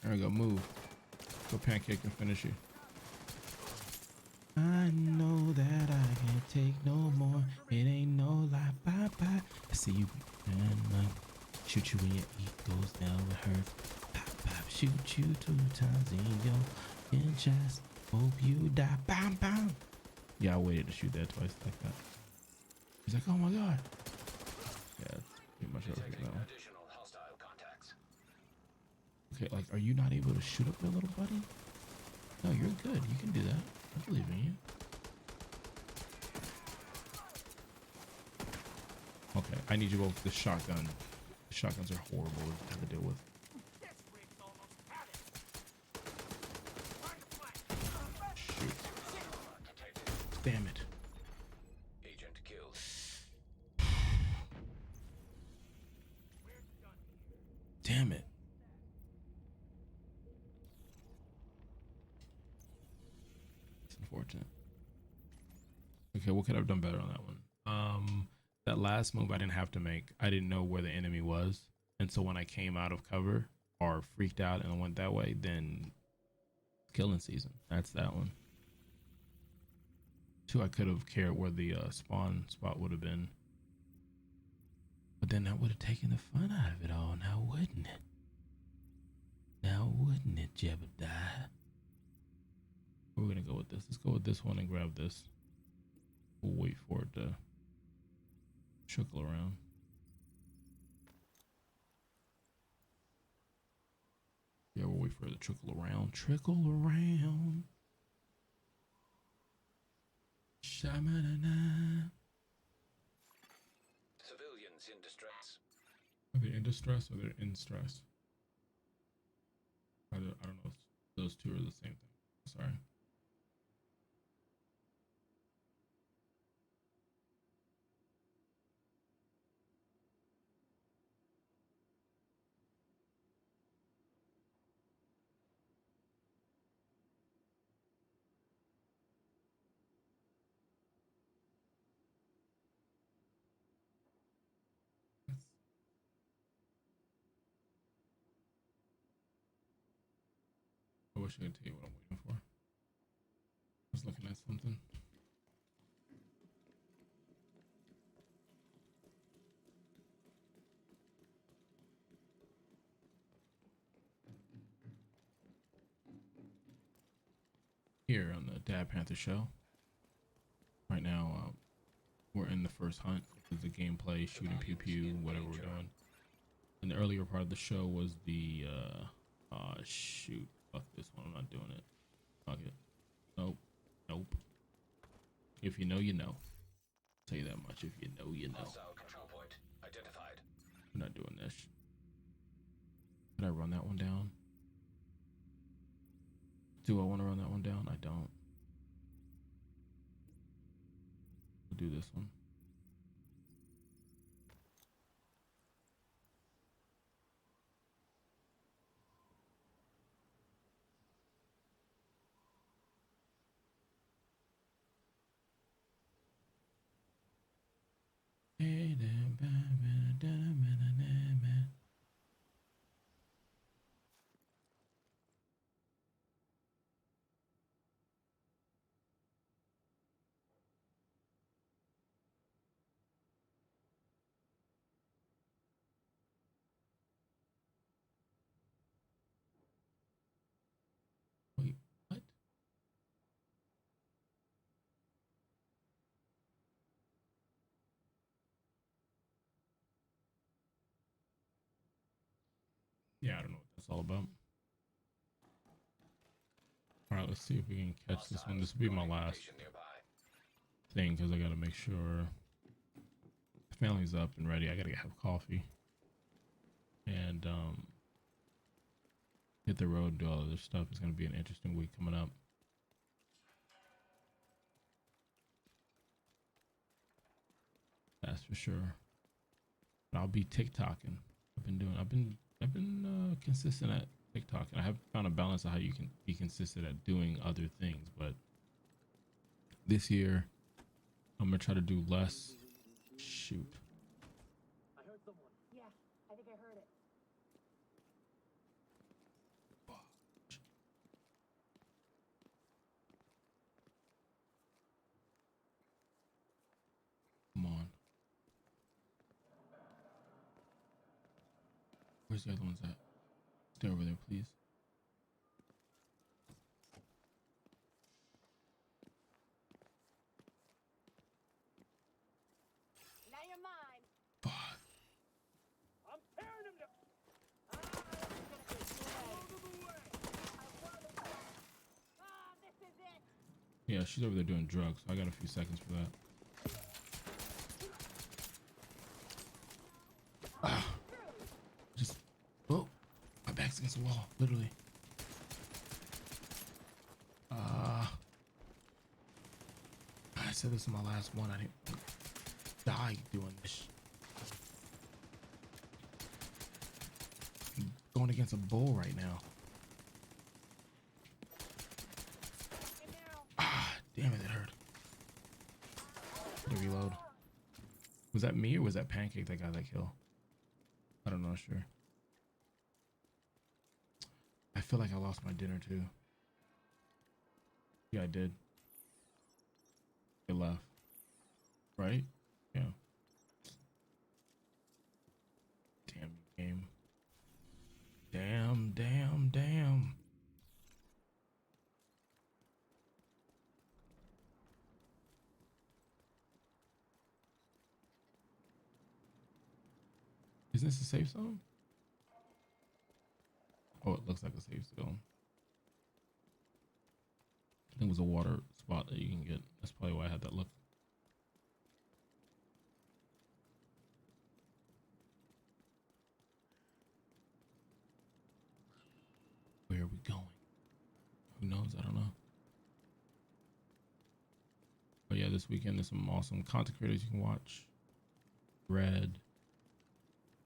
There we go, move. Go Pancake and finish you. I know that I can't take no more. It ain't no lie. Bye bye. I see you and like shoot you when your goes down. It hurts. Pop pop. Shoot you 2 times in your chest. Hope you die. Bam bam. Yeah, I waited to shoot that twice like that. He's like, oh my god. Yeah, that's pretty much over Detecting now. additional hostile contacts. Okay, like, are you not able to shoot up your little buddy? No, you're good. You can do that. I believe in you. Okay, I need you both with the shotgun. The shotguns are horrible to have to deal with. Shoot. Damn it. Agent killed. Damn it. It's unfortunate. Okay, what could I have done better on that one? That last move I didn't have to make. I didn't know where the enemy was. And so when I came out of cover or freaked out and I went that way, then killing season. That's that one. 2, I could have cared where the spawn spot would have been. But then that would have taken the fun out of it all, now wouldn't it? Now wouldn't it, Jebediah? We're gonna go with this. Let's go with this one and grab this. We'll wait for it to trickle around. Yeah, we'll wait for it to trickle around. Trickle around. Shamanana. Civilians in distress. Are they in distress or they're in stress? I don't know if those two are the same thing. Sorry. I wish I could tell you what I'm waiting for. I was looking at something. Here on the Dad Panther show. Right now, we're in the first hunt. It's the gameplay, shooting pew pew, whatever we're doing. And the earlier part of the show was the shoot. Fuck this one. I'm not doing it. Fuck it. Nope. Nope. If you know, you know. I'll tell you that much. If you know, you know. Hostile control point identified. We're not doing this. Did I run that one down? Do I want to run that one down? I don't. We'll do this one. Wait, what? Yeah, I don't know what that's all about. All right, let's see if we can catch this one. This will be my last thing because I got to make sure the family's up and ready. I got to have coffee and hit the road and do all of this stuff. It's going to be an interesting week coming up. That's for sure. But I'll be TikToking. I've been consistent at TikTok, and I have found a balance of how you can be consistent at doing other things. But this year, I'm gonna try to do less. Shoot. I heard someone. Yeah, I think I heard it. Where's the other ones at? Stay over there, please. Now you're mine. Fuck. I'm tearing him to... This is it. Yeah, she's over there doing drugs. So I got a few seconds for that. Just, oh, my back's against the wall, literally. I said this is my last one. I didn't die doing this. I'm going against a bull right now. Damn it, it hurt. To reload. Was that me or was that Pancake that got that kill? I don't know, sure. I feel like I lost my dinner too. Yeah, I did. It left. Right? Yeah. Damn game. Damn. Isn't this a safe zone? Oh, it looks like a safe zone. I think it was a water spot that you can get. That's probably why I had that look. Where are we going? Who knows? I don't know. But yeah, this weekend there's some awesome content creators you can watch. Red,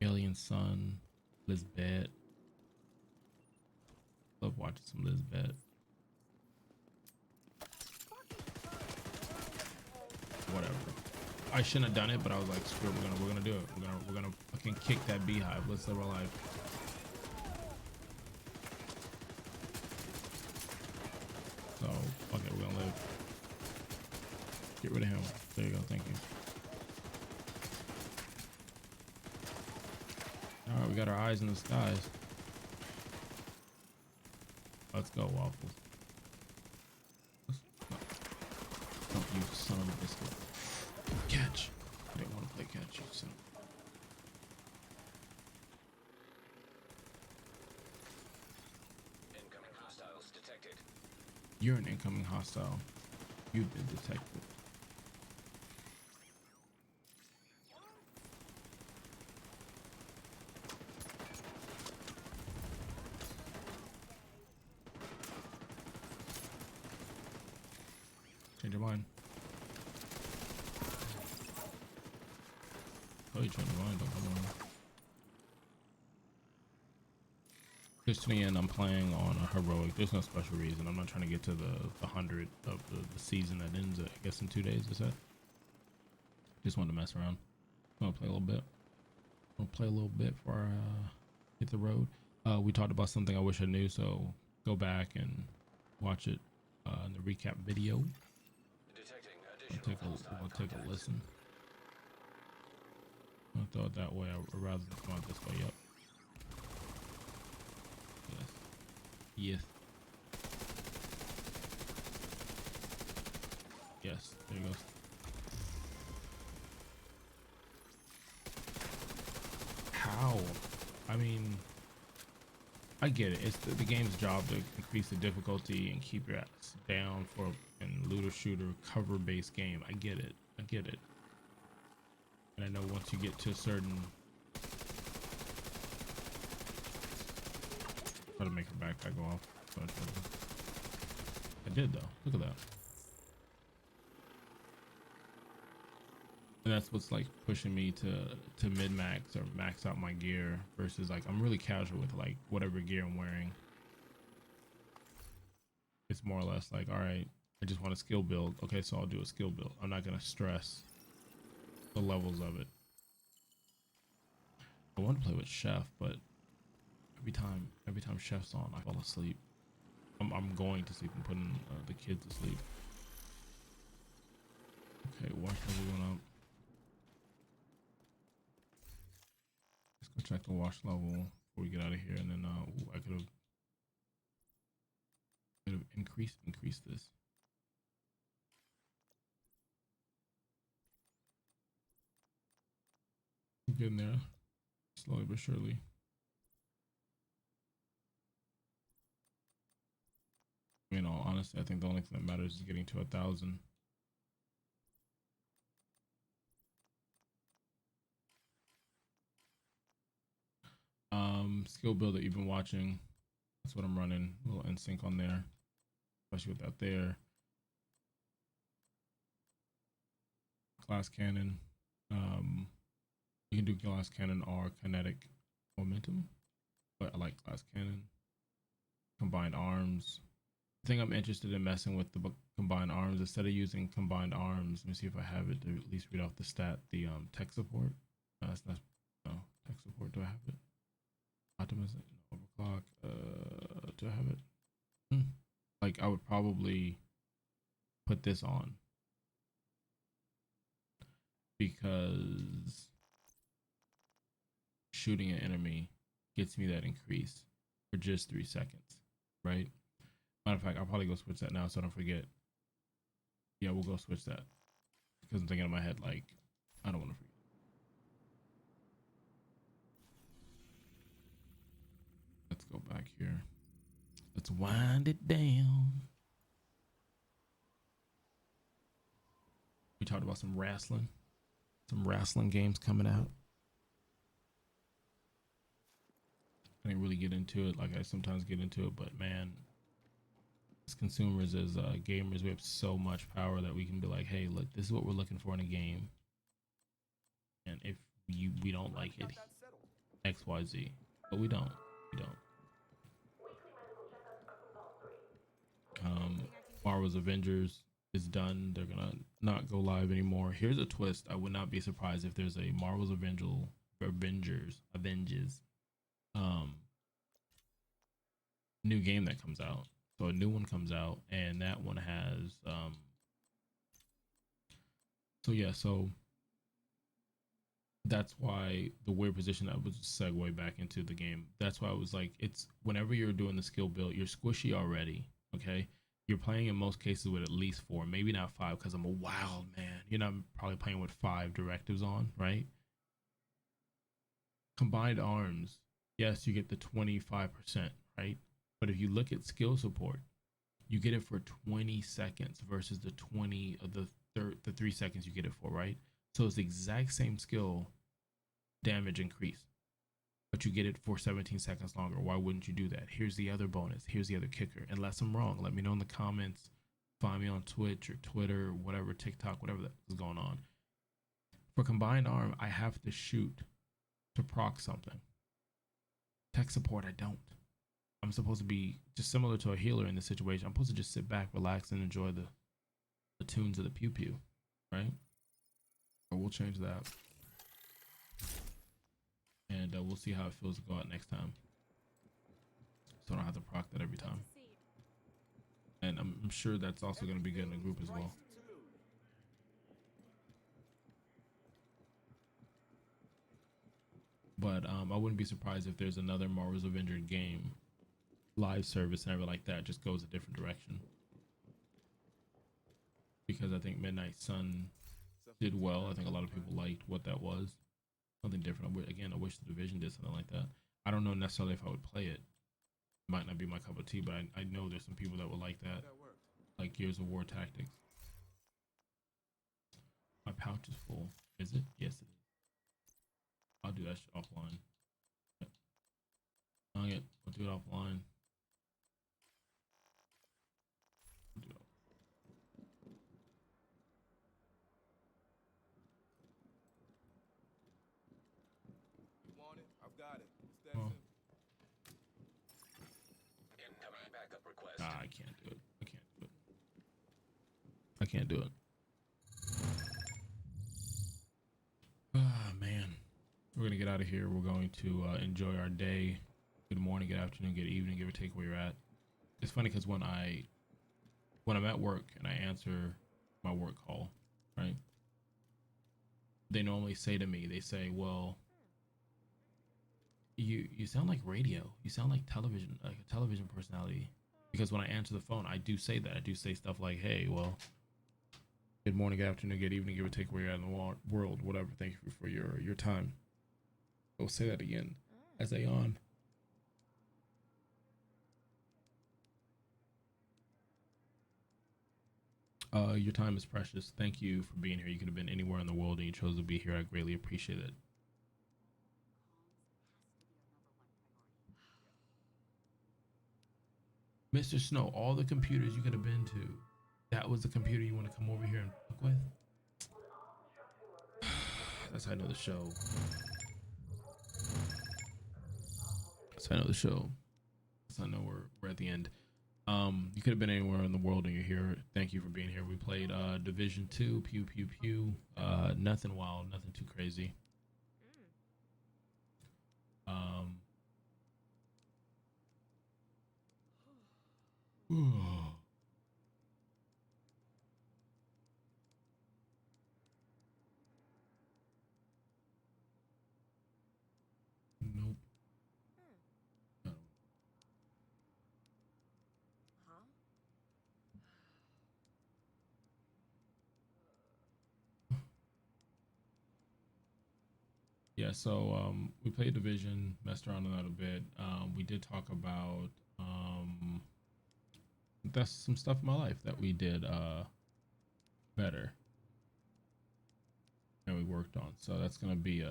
Alien Sun, Lizbeth. Love watching some Lizbeth. Whatever. I shouldn't have done it, but I was like, screw it, we're gonna do it. We're gonna fucking kick that beehive. Let's live our life. So fuck it, we're gonna live. Get rid of him. There you go, thank you. Alright, we got our eyes in the skies. Let's go, Waffles. Oh, you son of a biscuit. Catch. I didn't want to play catch, you son. Incoming hostiles detected. You're an incoming hostile. You've been detected. Change your mind. Oh, you changed your mind. Don't come on. Just to the end, I'm playing on a heroic. There's no special reason. I'm not trying to get to the 100 of the season that ends, I guess, in 2 days. Is that? Just wanted to mess around. I'm gonna play a little bit. I'll play a little bit before I hit the road. We talked about something I wish I knew, so go back and watch it in the recap video. Detecting I'll take a listen. I'll throw it that way. I'd rather than come out this way. Yep. Yes. Yes. There you go. How? I mean, I get it. It's the game's job to increase the difficulty and keep your ass down for a looter shooter cover based game. I get it. And I know once you get to a certain, try to make her backpack go off. But I did though. Look at that. And that's what's like pushing me to mid max or max out my gear versus like I'm really casual with like whatever gear I'm wearing. It's more or less like, all right, I just want a skill build. Okay, so I'll do a skill build. I'm not gonna stress the levels of it. I want to play with Chef, but every time Chef's on, I fall asleep. I'm going to sleep and putting the kids to sleep. Okay, watch level going up. Let's go check the wash level before we get out of here, and then ooh, I could have increased this. Getting there, slowly but surely. You know, honestly, I think the only thing that matters is getting to 1,000. Skill build that you've been watching. That's what I'm running. A little NSYNC on there, especially with that there. Glass cannon. You can do glass cannon or kinetic momentum, but I like glass cannon. Combined arms. I think I'm interested in messing with the combined arms instead of using combined arms. Let me see if I have it to at least read off the stat. The tech support. That's not no tech support. Do I have it? Optimization, overclock. Do I have it? Like I would probably put this on because shooting an enemy gets me that increase for just 3 seconds, right? Matter of fact, I'll probably go switch that now so I don't forget. Yeah, we'll go switch that because I'm thinking in my head like I don't want to forget. Let's go back here. Let's wind it down. We talked about some wrestling games coming out. I didn't really get into it like I sometimes get into it, but man, as consumers, as gamers, we have so much power that we can be like, hey, look, this is what we're looking for in a game, and if we don't like it, XYZ, but we don't. Marvel's Avengers is done. They're gonna not go live anymore. Here's a twist. I would not be surprised if there's a Marvel's Avengers new game that comes out. So a new one comes out, and that one has so that's why the weird position that was segue back into the game. That's why I was like, it's whenever you're doing the skill build, you're squishy already. Okay, you're playing in most cases with at least 4, maybe not 5, because I'm a wild man. You know, I'm probably playing with 5 directives on, right? Combined arms, yes, you get the 25%, right? But if you look at skill support, you get it for 20 seconds versus the 20 of the 3 seconds you get it for, right? So it's the exact same skill damage increase, but you get it for 17 seconds longer. Why wouldn't you do that? Here's the other bonus. Here's the other kicker. Unless I'm wrong, let me know in the comments. Find me on Twitch or Twitter, whatever, TikTok, whatever that is going on. For combined arm, I have to shoot to proc something. Tech support, I don't. I'm supposed to be just similar to a healer in this situation. I'm supposed to just sit back, relax, and enjoy the tunes of the pew pew, right? Or we'll change that. And we'll see how it feels to go out next time. So I don't have to proc that every time. And I'm sure that's also going to be good in the group as well. But I wouldn't be surprised if there's another Marvel's Avengers game live service and everything like that just goes a different direction. Because I think Midnight Sun did well. I think a lot of people liked what that was. Something different. Again, I wish the Division did something like that. I don't know necessarily if I would play it. Might not be my cup of tea, but I know there's some people that would like that. Like Gears of War Tactics. My pouch is full. Is it? Yes, it is. I'll do that shit offline. I'll do it offline. You want it? I've got it. It's that Oh. simple. Incoming backup request. Nah, I can't do it. I can't do it. Ah, man. We're going to get out of here. We're going to enjoy our day. Good morning, good afternoon, good evening, give or take where you're at. It's funny because when I'm at work and I answer my work call, right? They normally say to me, they say, well, You sound like radio. You sound like television, like a television personality. Because when I answer the phone, I do say that. I do say stuff like, "Hey, well, good morning, good afternoon, good evening, give or take where you're at in the world, whatever. Thank you for your time." I'll say that again as I yawn. Your time is precious. Thank you for being here. You could have been anywhere in the world and you chose to be here. I greatly appreciate it. Mr. Snow, all the computers you could have been to, that was the computer you want to come over here and fuck with? That's how I know the show. That's how I know the show. That's how I know we're at the end. You could have been anywhere in the world and you're here. Thank you for being here. We played Division 2, pew pew pew. Nothing wild, nothing too crazy. Nope. No. Yeah, so we played Division, messed around on that a bit. We did talk about that's some stuff in my life that we did better and we worked on. So that's gonna be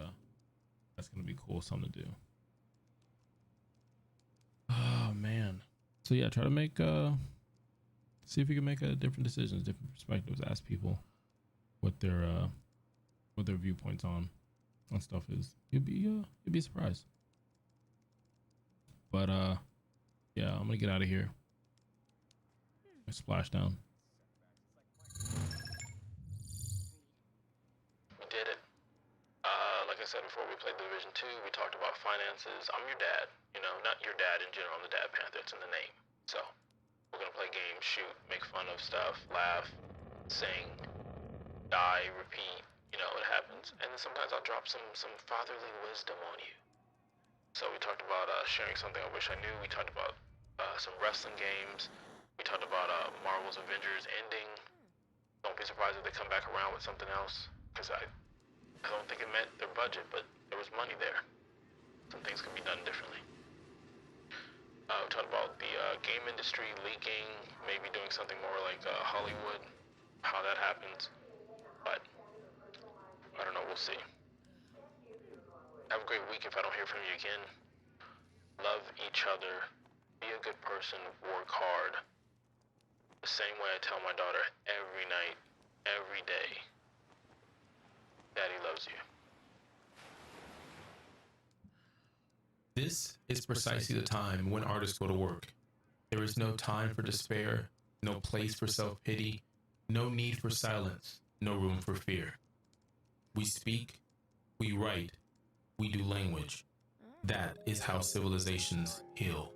cool, something to do. Oh man. So yeah, try to make see if you can make different decisions, different perspectives, ask people what their viewpoints on stuff is. You'll be surprised. But yeah, I'm gonna get out of here. Splash down. We did it. Like I said before, we played Division 2. We talked about finances. I'm your dad. You know, not your dad in general. I'm the dad Panther. It's in the name. So we're gonna play games, shoot, make fun of stuff, laugh, sing, die, repeat. You know, it happens. And then sometimes I'll drop some fatherly wisdom on you. So we talked about sharing something I wish I knew. We talked about some wrestling games. We talked about Marvel's Avengers ending. Don't be surprised if they come back around with something else, because I don't think it met their budget, but there was money there. Some things could be done differently. We talked about the game industry leaking, maybe doing something more like Hollywood, how that happens. But I don't know, we'll see. Have a great week if I don't hear from you again. Love each other. Be a good person. Work hard. The same way I tell my daughter every night, every day, Daddy loves you. This is precisely the time when artists go to work. There is no time for despair, no place for self-pity, no need for silence, no room for fear. We speak, we write, we do language. That is how civilizations heal.